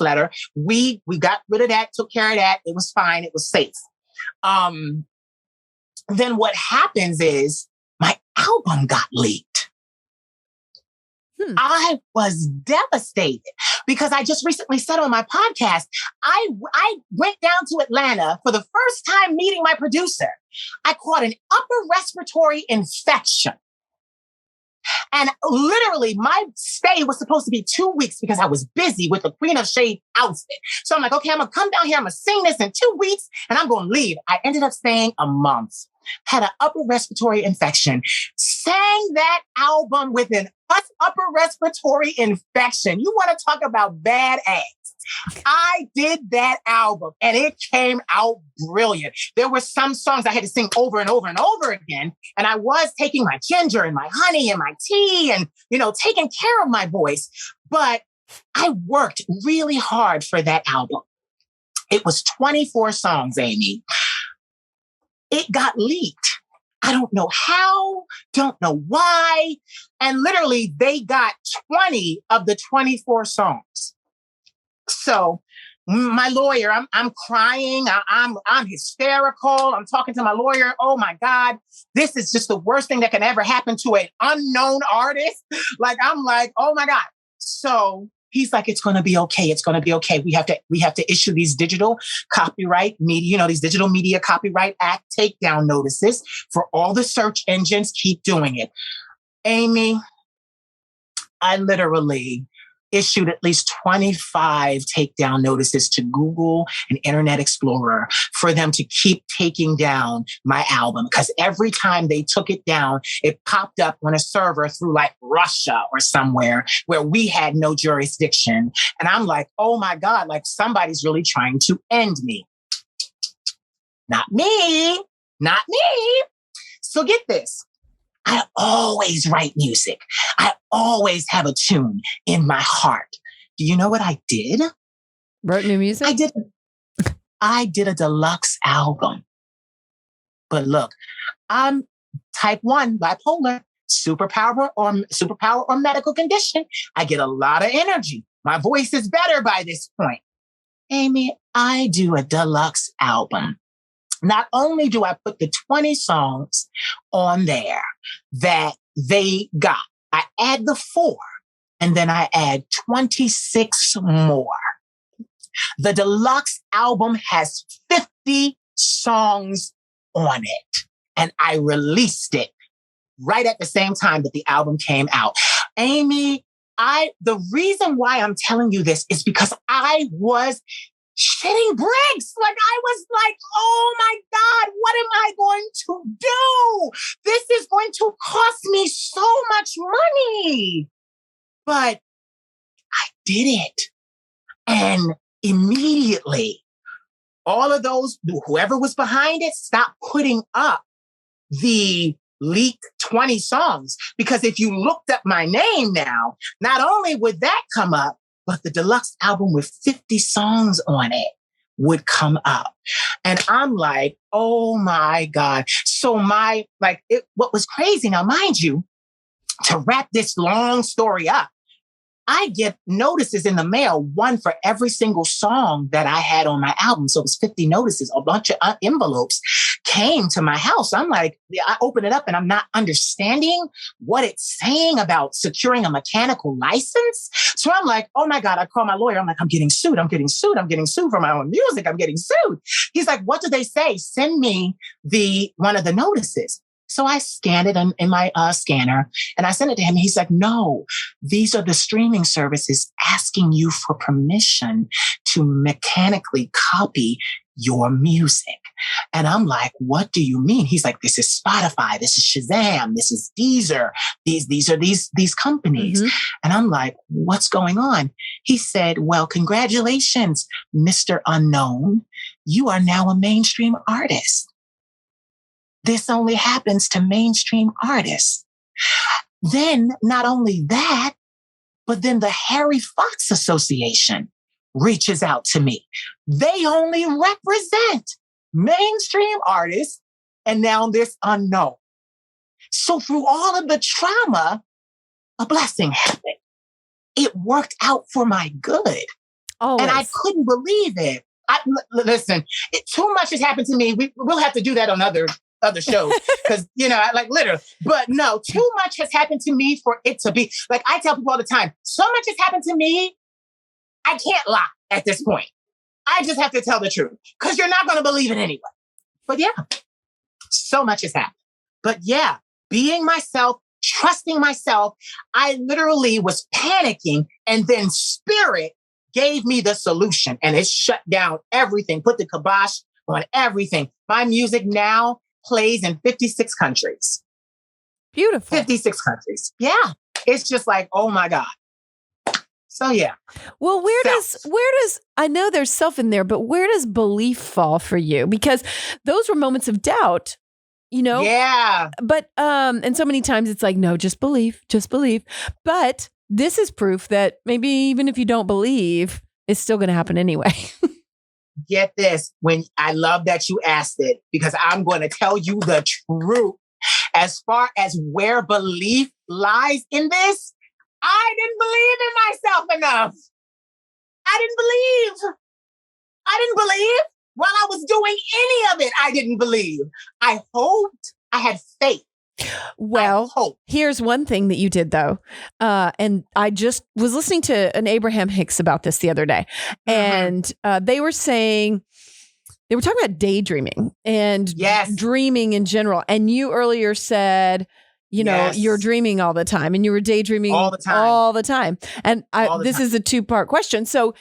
letter. We got rid of that, took care of that. It was fine. It was safe. Then what happens is my album got leaked. I was devastated. because I just recently said on my podcast, I went down to Atlanta for the first time meeting my producer. I caught an upper respiratory infection. And literally, my stay was supposed to be 2 weeks because I was busy with the Queen of Shade outfit. So I'm like, okay, I'm going to come down here. I'm going to sing this in 2 weeks and I'm going to leave. I ended up staying a month, had an upper respiratory infection, sang that album with an upper respiratory infection. You want to talk about badass? I did that album and it came out brilliant. There were some songs I had to sing over and over and over again. And I was taking my ginger and my honey and my tea and, taking care of my voice. But I worked really hard for that album. It was 24 songs, Amy. It got leaked. I don't know how, don't know why. And literally they got 20 of the 24 songs. So my lawyer, I'm crying. I'm hysterical. I'm talking to my lawyer. Oh my God, this is just the worst thing that can ever happen to an unknown artist. I'm like, oh my God. So he's like, it's going to be okay. It's going to be okay. We have to issue these digital copyright media, these Digital Media Copyright Act takedown notices for all the search engines. Keep doing it. Amy, I literally issued at least 25 takedown notices to Google and Internet Explorer for them to keep taking down my album. Because every time they took it down, it popped up on a server through Russia or somewhere where we had no jurisdiction. And I'm like, oh my God, somebody's really trying to end me. Not me, not me. So get this. I always write music. I always have a tune in my heart. Do you know what I did? Wrote new music? I did a deluxe album. But look, I'm type 1 bipolar, superpower or medical condition. I get a lot of energy. My voice is better by this point. Amy, I do a deluxe album. Not only do I put the 20 songs on there that they got, I add the 4 and then I add 26 more. The deluxe album has 50 songs on it and I released it right at the same time that the album came out. Amy, the reason why I'm telling you this is because I was shitting bricks. I was like, oh my God, what am I going to do? This is going to cost me so much money. But I did it. And immediately, all of those, whoever was behind it, stopped putting up the leaked 20 songs. Because if you looked up my name now, not only would that come up, but the deluxe album with 50 songs on it would come up. And I'm like, oh my God. So what was crazy, now mind you, to wrap this long story up, I get notices in the mail, one for every single song that I had on my album. So it was 50 notices, a bunch of envelopes came to my house. I'm like, I open it up and I'm not understanding what it's saying about securing a mechanical license. So I'm like, oh my God, I call my lawyer. I'm like, I'm getting sued for my own music. I'm getting sued. He's like, what do they say? Send me one of the notices. So I scanned it in my scanner and I sent it to him. He's like, no, these are the streaming services asking you for permission to mechanically copy your music. And I'm like, what do you mean? He's like, this is Spotify, this is Shazam, this is Deezer. These are these companies. Mm-hmm. And I'm like, what's going on? He said, well, congratulations, Mr. Unknown. You are now a mainstream artist. This only happens to mainstream artists. Then not only that, but then the Harry Fox Association reaches out to me. They only represent mainstream artists and now this unknown. So through all of the trauma, a blessing happened. It worked out for my good. Always. And I couldn't believe it. Listen, too much has happened to me. We'll have to do that on other shows because, literally. But no, too much has happened to me for it to be. I tell people all the time, so much has happened to me I can't lie at this point. I just have to tell the truth because you're not going to believe it anyway. But yeah, so much has happened. But yeah, being myself, trusting myself, I literally was panicking, and then spirit gave me the solution, and it shut down everything, put the kibosh on everything. My music now plays in 56 countries. Beautiful. 56 countries. Yeah. It's just like, oh my God. So yeah. Well, where does I know there's self in there, but where does belief fall for you? Because those were moments of doubt, you know? Yeah. But and so many times it's like, no, just believe. But this is proof that maybe even if you don't believe, it's still going to happen anyway. Get this. I love that you asked it, because I'm going to tell you the truth. As far as where belief lies in this, I didn't believe in myself enough. I didn't believe while I was doing any of it. I didn't believe. I hoped. I had faith. Well, here's one thing that you did though. And I just was listening to an Abraham Hicks about this the other day. And they were saying, they were talking about daydreaming and dreaming in general. And you earlier said, you know, you're dreaming all the time and you were daydreaming all the time. And this is a 2-part question. So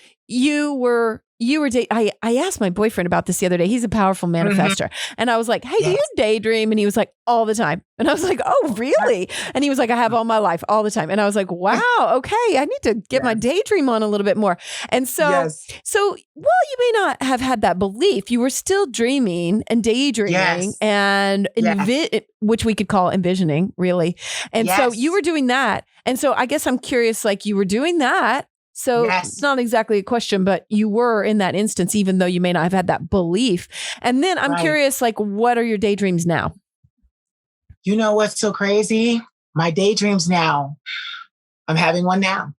I asked my boyfriend about this the other day. He's a powerful manifester. And I was like, hey, do you daydream? And he was like, all the time. And I was like, oh, really? And he was like, I have all my life, all the time. And I was like, wow, okay, I need to get my daydream on a little bit more. And so, you may not have had that belief. You were still dreaming and daydreaming and which we could call envisioning, really. And so you were doing that. And so I guess I'm curious, like you were doing that. So it's not exactly a question, but you were in that instance, even though you may not have had that belief. And then I'm curious, like, what are your daydreams now? You know what's so crazy? My daydreams now, I'm having one now.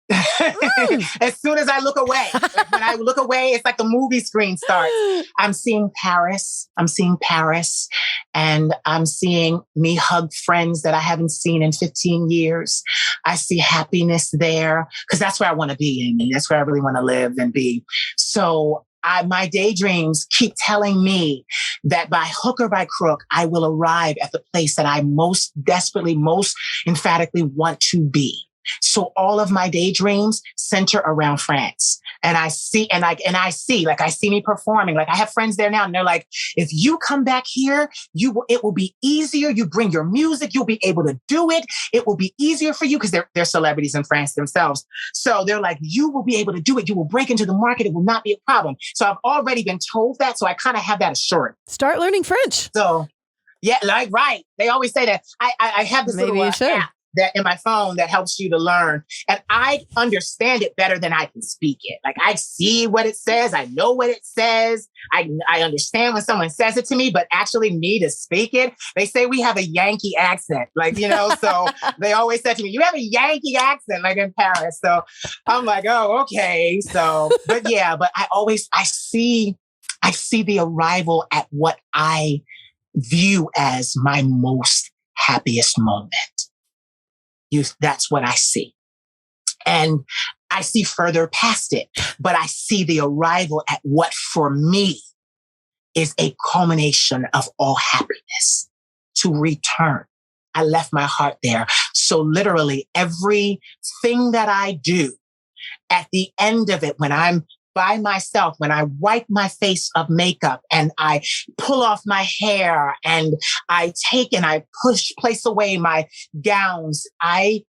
As soon as I look away, when I look away, it's like the movie screen starts. I'm seeing Paris. And I'm seeing me hug friends that I haven't seen in 15 years. I see happiness there because that's where I want to be, Amy. That's where I really want to live and be. So my daydreams keep telling me that by hook or by crook, I will arrive at the place that I most desperately, most emphatically want to be. So all of my daydreams center around France. And I see me performing. Like I have friends there now and they're like, if you come back here, it will be easier. You bring your music, you'll be able to do it. It will be easier for you because they're celebrities in France themselves. So they're like, you will be able to do it. You will break into the market. It will not be a problem. So I've already been told that. So I kind of have that assurance. Start learning French. So yeah, like, right. They always say that. I have this little app that in my phone that helps you to learn. And I understand it better than I can speak it. Like I see what it says. I know what it says. I understand when someone says it to me, but actually me to speak it, they say we have a Yankee accent. Like, you know, so they always said to me, you have a Yankee accent, like in Paris. So I'm like, oh, okay. So, but I see the arrival at what I view as my most happiest moment. That's what I see. And I see further past it, but I see the arrival at what for me is a culmination of all happiness to return. I left my heart there. So literally everything that I do at the end of it, when I'm by myself, when I wipe my face of makeup and I pull off my hair and I place away my gowns, I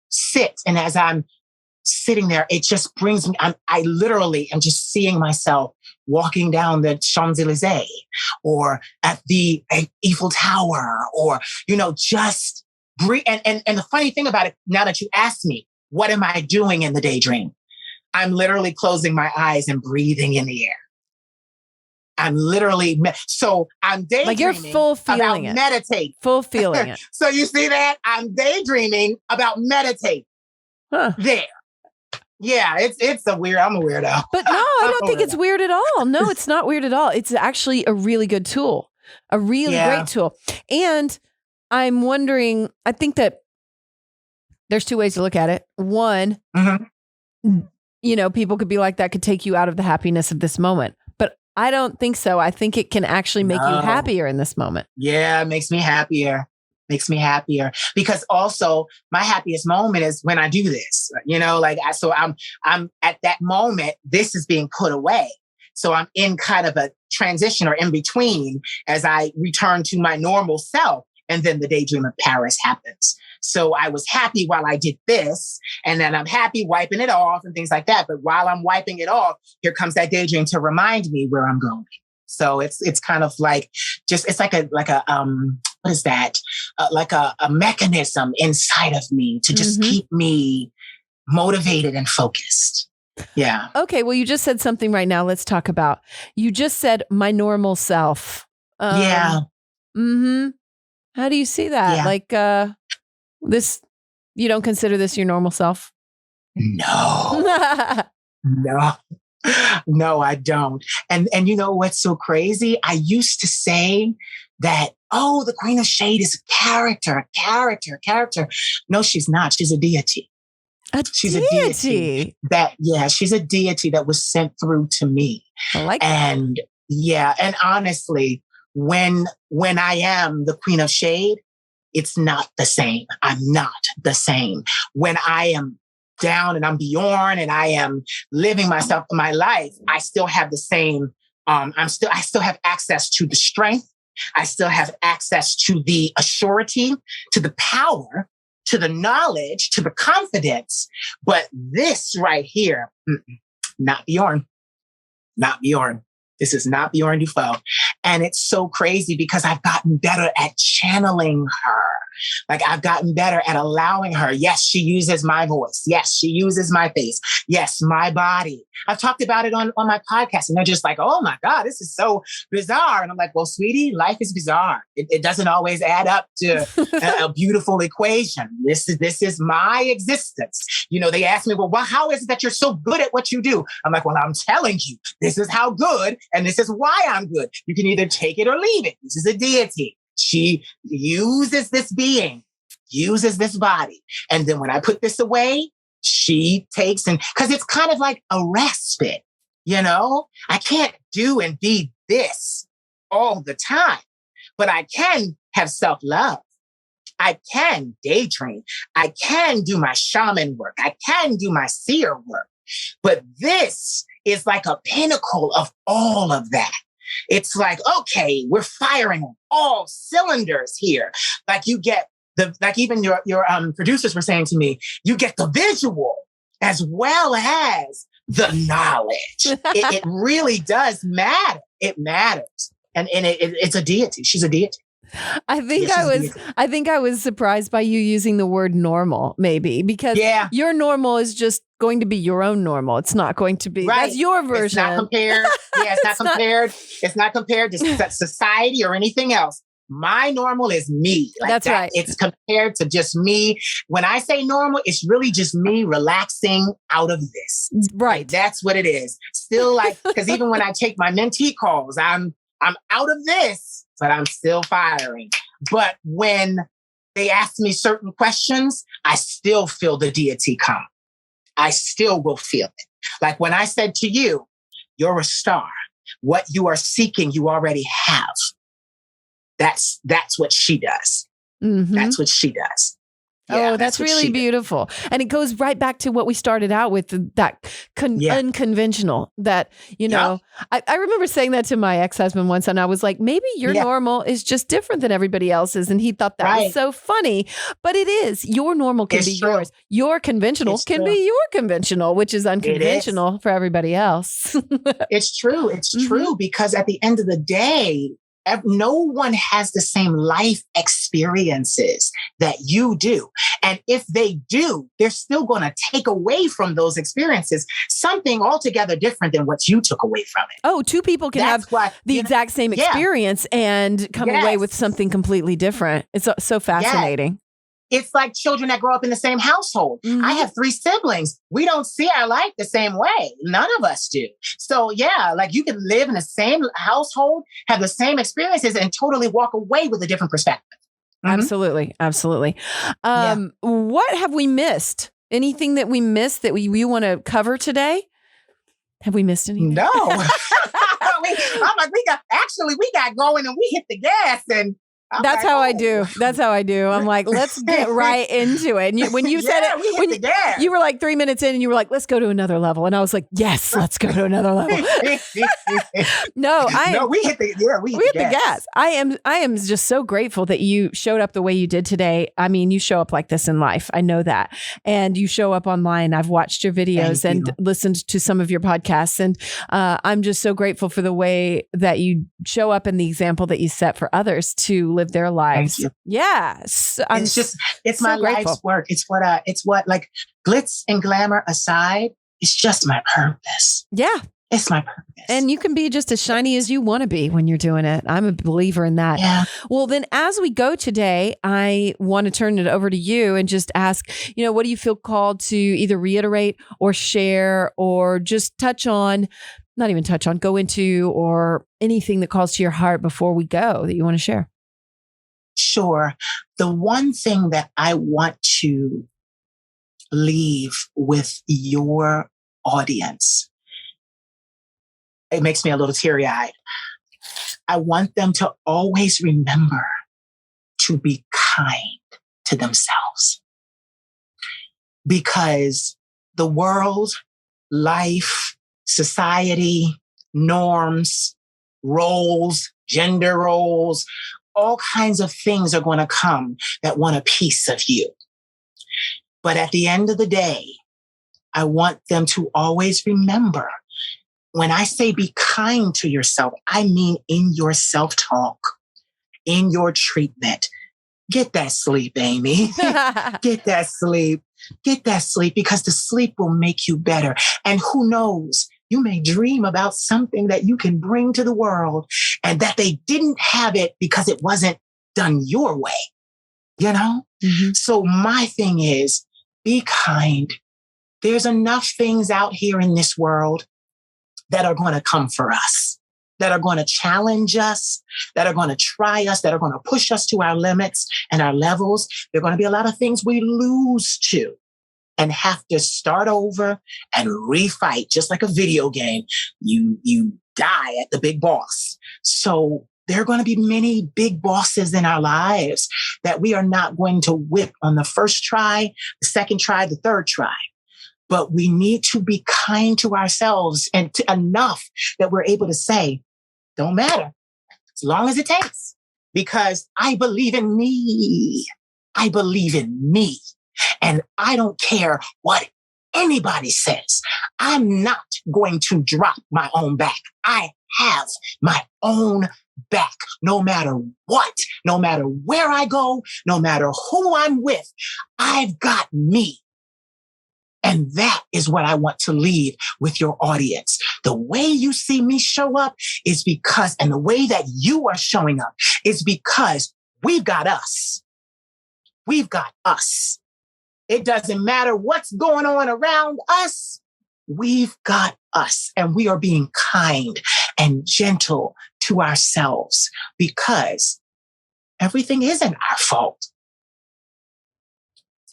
sit. And as I'm sitting there, it just brings me, I literally am just seeing myself walking down the Champs-Élysées or at the Eiffel Tower or, you know, just breathe. And the funny thing about it, now that you asked me, what am I doing in the daydream? I'm literally closing my eyes and breathing in the air. I'm daydreaming. Like you're full feeling about it. Meditate. Full feeling it. So you see that? I'm daydreaming about meditate. There. Yeah, I'm a weirdo. But no, I don't think it's weird at all. No, it's not weird at all. It's actually a really good tool. A really great tool. And I'm wondering, I think that there's 2 ways to look at it. One, people could be like, that could take you out of the happiness of this moment. But I don't think so. I think it can actually make you happier in this moment. Yeah, it makes me happier. Because also my happiest moment is when I do this, so I'm at that moment, this is being put away. So I'm in kind of a transition or in between as I return to my normal self. And then the daydream of Paris happens. So I was happy while I did this, and then I'm happy wiping it off and things like that. But while I'm wiping it off, here comes that daydream to remind me where I'm going. So it's kind of like it's like a what is that? Like a mechanism inside of me to just keep me motivated and focused. Yeah. Okay. Well, you just said something right now. Let's talk about, you just said my normal self. Yeah. Mm-hmm. How do you see that? Yeah. Like, this, you don't consider this your normal self? No. No, I don't. And you know what's so crazy? I used to say that, the Queen of Shade is a character. No, she's not. She's a deity. She's a deity she's a deity that was sent through to me. I like that. And honestly, when I am the Queen of Shade, it's not the same. I'm not the same. When I am down and I'm Bjorn and I am living my life, I still have the same, I still have access to the strength. I still have access to the assurity, to the power, to the knowledge, to the confidence. But this right here, not Bjorn. This is not Bjorn Duphot. And it's so crazy because I've gotten better at channeling her. Like I've gotten better at allowing her. Yes, she uses my voice. Yes, she uses my face. Yes, my body. I've talked about it on my podcast and they're just like, oh my God, this is so bizarre. And I'm like, well, sweetie, life is bizarre. It doesn't always add up to a beautiful equation. This is my existence. They ask me, well, how is it that you're so good at what you do? I'm like, well, I'm telling you, this is how good. And this is why I'm good. You can either take it or leave it. This is a deity. She uses this being, uses this body. And then when I put this away, she takes because it's kind of like a respite, I can't do and be this all the time, but I can have self-love. I can daydream. I can do my shaman work. I can do my seer work. But this is like a pinnacle of all of that. It's like, okay, we're firing on all cylinders here. Like you get even your producers were saying to me, you get the visual as well as the knowledge. It really does matter. It matters. And it's a deity. She's a deity. I think I was surprised by you using the word normal, maybe, because your normal is just going to be your own normal. It's not going to be that's your version. It's not compared. Yeah, it's not compared. It's not compared to society or anything else. My normal is me. That's right. It's compared to just me. When I say normal, it's really just me relaxing out of this. Right. Like, that's what it is. Still because even when I take my mentee calls, I'm out of this, but I'm still firing. But when they ask me certain questions, I still feel the deity come. I still will feel it. Like when I said to you, you're a star. What you are seeking, you already have. That's what she does. Mm-hmm. That's what she does. Yeah, that's really beautiful. And it goes right back to what we started out with, that unconventional, that, I remember saying that to my ex-husband once, and I was like, maybe your normal is just different than everybody else's. And he thought that was so funny, but it is. Your normal can be yours. Your conventional can be your conventional, which is unconventional for everybody else. It's true. It's true, because at the end of the day, no one has the same life experiences that you do. And if they do, they're still going to take away from those experiences something altogether different than what you took away from it. Oh, two people can have the exact same experience and come away with something completely different. It's so fascinating. It's like children that grow up in the same household. Mm-hmm. I have 3 siblings. We don't see our life the same way. None of us do. So like you can live in the same household, have the same experiences, and totally walk away with a different perspective. Mm-hmm. Absolutely. Absolutely. What have we missed Anything that we missed that we want to cover today? Have we missed anything? No. I'm like, we got going and we hit the gas and That's how I do. That's how I do. I'm like, let's get right into it. And when you said it, you were like 3 minutes in and you were like, let's go to another level. And I was like, yes, let's go to another level. We hit the gas. I am just so grateful that you showed up the way you did today. I mean, you show up like this in life. I know that. And you show up online. I've watched your videos and listened to some of your podcasts. And I'm just so grateful for the way that you show up and the example that you set for others to live their lives. Yeah. It's my life's work. It's what like glitz and glamour aside, it's just my purpose. Yeah. It's my purpose. And you can be just as shiny as you want to be when you're doing it. I'm a believer in that. Yeah. Well, then as we go today, I want to turn it over to you and just ask, what do you feel called to either reiterate or share or just go into or anything that calls to your heart before we go that you want to share? Sure. The one thing that I want to leave with your audience, it makes me a little teary-eyed. I want them to always remember to be kind to themselves. Because the world, life, society, norms, roles, gender roles, all kinds of things are going to come that want a piece of you. But at the end of the day, I want them to always remember, when I say be kind to yourself, I mean in your self-talk, in your treatment. Get that sleep, Amy. Get that sleep. Get that sleep, because the sleep will make you better. And who knows? You may dream about something that you can bring to the world and that they didn't have it because it wasn't done your way, Mm-hmm. So my thing is, be kind. There's enough things out here in this world that are going to come for us, that are going to challenge us, that are going to try us, that are going to push us to our limits and our levels. There are going to be a lot of things we lose to and have to start over and refight, just like a video game. You die at the big boss. So there are going to be many big bosses in our lives that we are not going to whip on the first try, the second try, the third try. But we need to be kind to ourselves and enough that we're able to say, don't matter, as long as it takes, because I believe in me. I believe in me. And I don't care what anybody says. I'm not going to drop my own back. I have my own back, no matter what, no matter where I go, no matter who I'm with. I've got me. And that is what I want to leave with your audience. The way you see me show up is because, and the way that you are showing up is because we've got us. We've got us. It doesn't matter what's going on around us. We've got us, and we are being kind and gentle to ourselves because everything isn't our fault.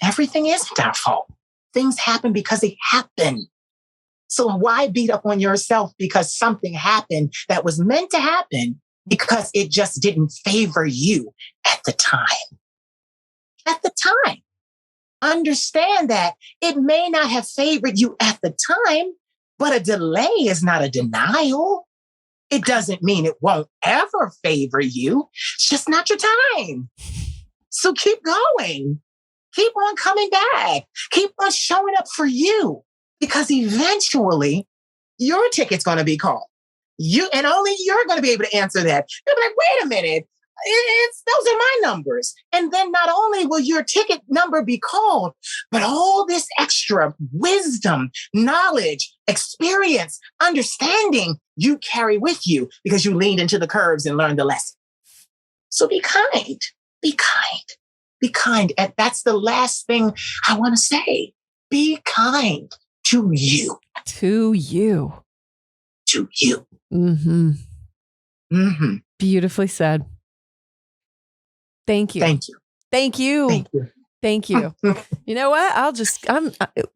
Everything isn't our fault. Things happen because they happen. So why beat up on yourself because something happened that was meant to happen because it just didn't favor you at the time? At the time. Understand that it may not have favored you at the time, but a delay is not a denial. It doesn't mean it won't ever favor you. It's just not your time. So keep going. Keep on coming back. Keep on showing up for you, because eventually your ticket's going to be called. And only you're going to be able to answer that. You'll be like, wait a minute. Those are my numbers. And then not only will your ticket number be called, but all this extra wisdom, knowledge, experience, understanding you carry with you because you leaned into the curves and learned the lesson. So be kind. Be kind. Be kind. And that's the last thing I want to say. Be kind to you. To you. To you. Mm-hmm. Mm-hmm. Beautifully said. Thank you. Thank you. Thank you. Thank you. Thank you. You know what?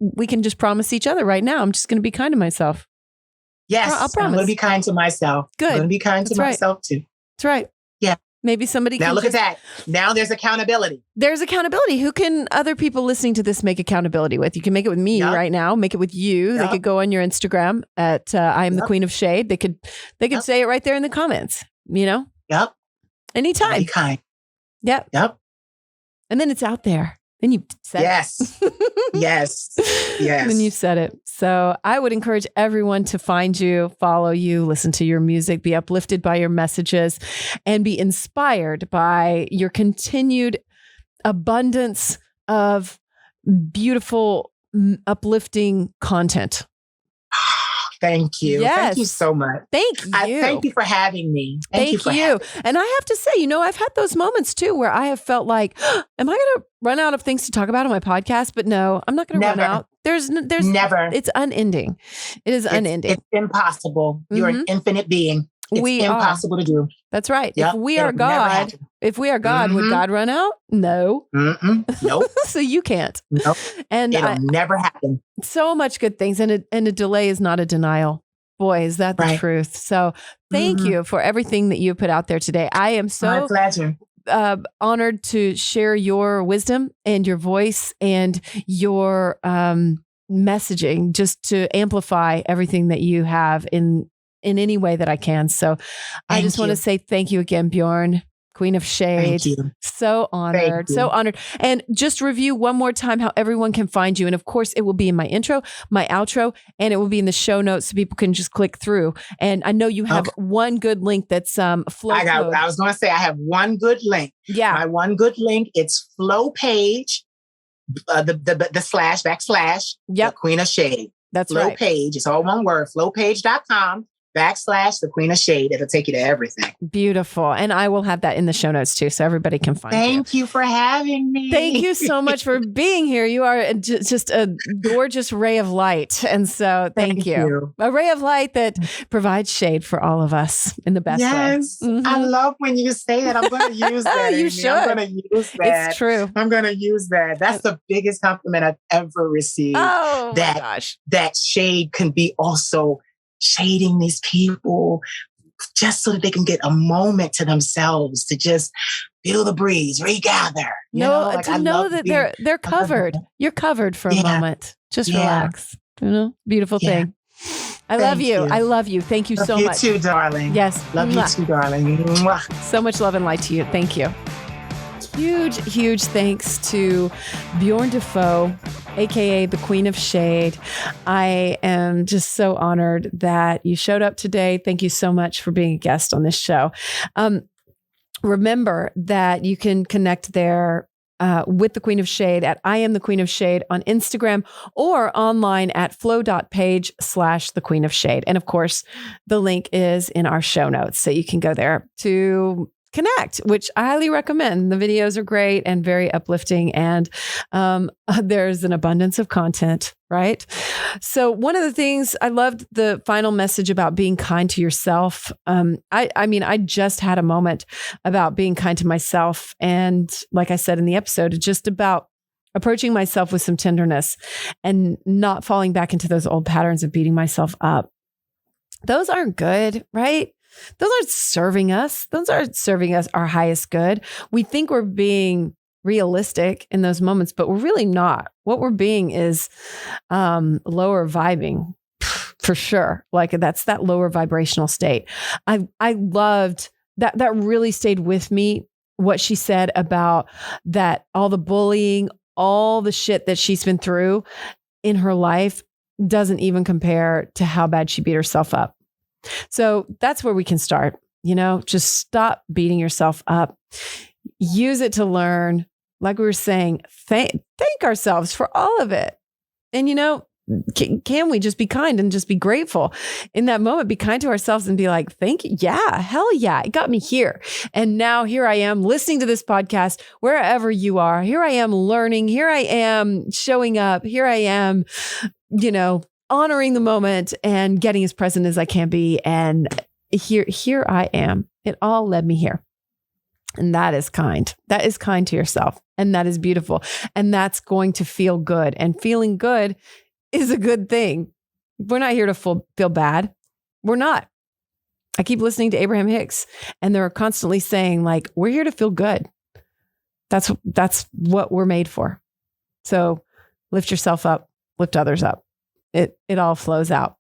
We can just promise each other right now. I'm just going to be kind to myself. Yes. I'll promise. I'm going to be kind to myself. Good. I'm going to be kind to myself too. That's right. Yeah. Maybe somebody now can look at that. Now there's accountability. There's accountability. Who can other people listening to this make accountability with? You can make it with me right now. Make it with you. They could go on your Instagram at I am the Queen of Shade. They could say it right there in the comments. You know. Yep. Anytime. Be kind. Yep. Yep. And then it's out there. Then you said yes. it. Yes. Yes. Then you said it. So I would encourage everyone to find you, follow you, listen to your music, be uplifted by your messages, and be inspired by your continued abundance of beautiful, uplifting content. Thank you. Yes. Thank you so much. Thank you. Thank you for having me. Thank you. And I have to say, I've had those moments too where I have felt like, am I going to run out of things to talk about on my podcast? But no, I'm not going to run out. There's never. It's unending. It is unending. It's impossible. You're an infinite being. It's impossible to do. That's right. Yep. If we are God, would God run out? No. Nope. So you can't. Nope. And it'll never happen. So much good things. And a delay is not a denial. Boy, is that the truth. So thank you for everything that you put out there today. I am so my pleasure. Honored to share your wisdom and your voice and your messaging, just to amplify everything that you have in any way that I can. So I just want to say thank you again, Bjorn, Queen of Shade. Thank you. So honored. So honored. And just review one more time how everyone can find you. And of course, it will be in my intro, my outro, and it will be in the show notes so people can just click through. And I know you have one good link that's flow code. I was going to say I have one good link. Yeah. My one good link, it's flow page, // the Queen of Shade. That's flow right. page. It's all one word, flowpage.com. / the Queen of Shade. It'll take you to everything. Beautiful. And I will have that in the show notes too, so everybody can find Thank you for having me. Thank you so much for being here. You are just a gorgeous ray of light. And so thank you. A ray of light that provides shade for all of us in the best way. Yes. I love when you say that. I'm going to use that. You should. I'm going to use that. It's true. I'm going to use that. That's the biggest compliment I've ever received. Oh, my gosh. That shade can be also shading these people just so that they can get a moment to themselves to just feel the breeze, regather. To know that they're covered. You're covered for a moment. Just relax. Beautiful thing. I love you. I love you. Thank you so much. You too, darling. Yes. Love you too, darling. Mwah. So much love and light to you. Thank you. Huge thanks to Bjorn Duphot, aka the Queen of Shade. I am just so honored that you showed up today. Thank you so much for being a guest on this show. Remember that you can connect there with the Queen of Shade at I am the Queen of Shade on Instagram or online at flow.page / the Queen of Shade. And of course, the link is in our show notes. So you can go there to connect, which I highly recommend. The videos are great and very uplifting, and there's an abundance of content, right? So one of the things, I loved the final message about being kind to yourself. I just had a moment about being kind to myself. And like I said in the episode, it's just about approaching myself with some tenderness and not falling back into those old patterns of beating myself up. Those aren't good, right? Those aren't serving us. Those aren't serving us our highest good. We think we're being realistic in those moments, but we're really not. What we're being is lower vibing, for sure. Like that's that lower vibrational state. I loved that. That really stayed with me. What she said about that, all the bullying, all the shit that she's been through in her life doesn't even compare to how bad she beat herself up. So that's where we can start, just stop beating yourself up, use it to learn. Like we were saying, thank ourselves for all of it. And, can we just be kind and just be grateful in that moment, be kind to ourselves and be like, thank you. Yeah, hell yeah. It got me here. And now here I am listening to this podcast, wherever you are. Here I am learning. Here I am showing up. Here I am, honoring the moment and getting as present as I can be. And here I am. It all led me here. And that is kind. That is kind to yourself. And that is beautiful. And that's going to feel good. And feeling good is a good thing. We're not here to feel bad. We're not. I keep listening to Abraham Hicks, and they're constantly saying, like, we're here to feel good. That's what we're made for. So lift yourself up, lift others up. It all flows out.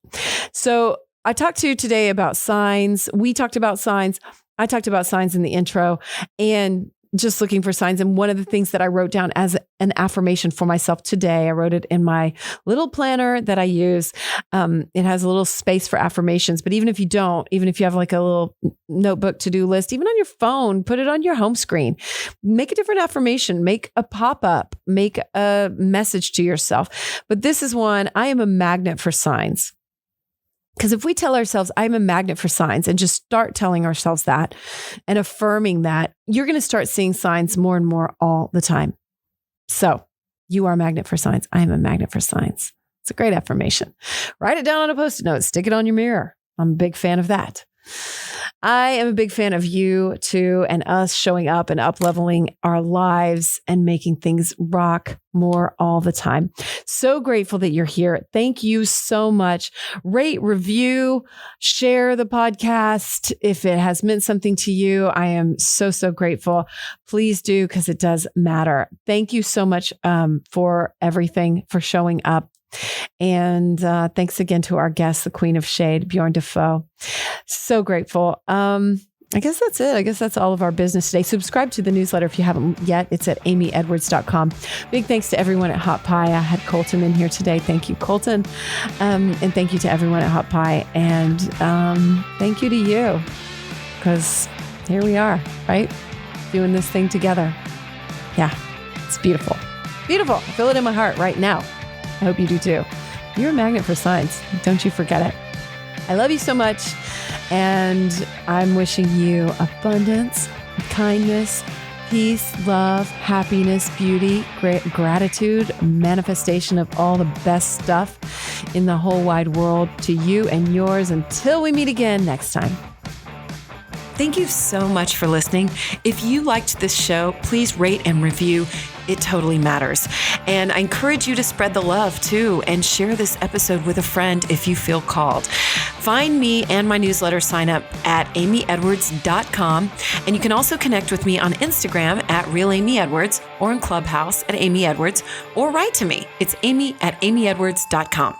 So I talked to you today about signs. We talked about signs. I talked about signs in the intro, and just looking for signs. And one of the things that I wrote down as an affirmation for myself today, I wrote it in my little planner that I use. It has a little space for affirmations, but even if you don't, even if you have like a little notebook to-do list, even on your phone, put it on your home screen, make a different affirmation, make a pop-up, make a message to yourself. But this is one: I am a magnet for signs. Because if we tell ourselves, I'm a magnet for signs, and just start telling ourselves that and affirming that, you're going to start seeing signs more and more all the time. So you are a magnet for signs. I am a magnet for signs. It's a great affirmation. Write it down on a Post-it note, stick it on your mirror. I'm a big fan of that. I am a big fan of you too, and us showing up and up-leveling our lives and making things rock more all the time. So grateful that you're here. Thank you so much. Rate, review, share the podcast if it has meant something to you. I am so, so grateful. Please do, because it does matter. Thank you so much for everything, for showing up. And thanks again to our guest, the Queen of Shade, Bjorn Duphot. So grateful. I guess that's it. I guess that's all of our business today. Subscribe to the newsletter if you haven't yet. It's at amyedwards.com. Big thanks to everyone at Hot Pie. I had Colton in here today. Thank you, Colton. And thank you to everyone at Hot Pie. And thank you to you, because here we are, right? Doing this thing together. Yeah, it's beautiful. Beautiful. I feel it in my heart right now. I hope you do too. You're a magnet for signs. Don't you forget it. I love you so much. And I'm wishing you abundance, kindness, peace, love, happiness, beauty, gratitude, manifestation of all the best stuff in the whole wide world to you and yours until we meet again next time. Thank you so much for listening. If you liked this show, please rate and review. It totally matters. And I encourage you to spread the love too, and share this episode with a friend if you feel called. Find me and my newsletter sign up at amyedwards.com. And you can also connect with me on Instagram at realamyedwards, or in Clubhouse at Amy Edwards, or write to me. It's amy@amyedwards.com.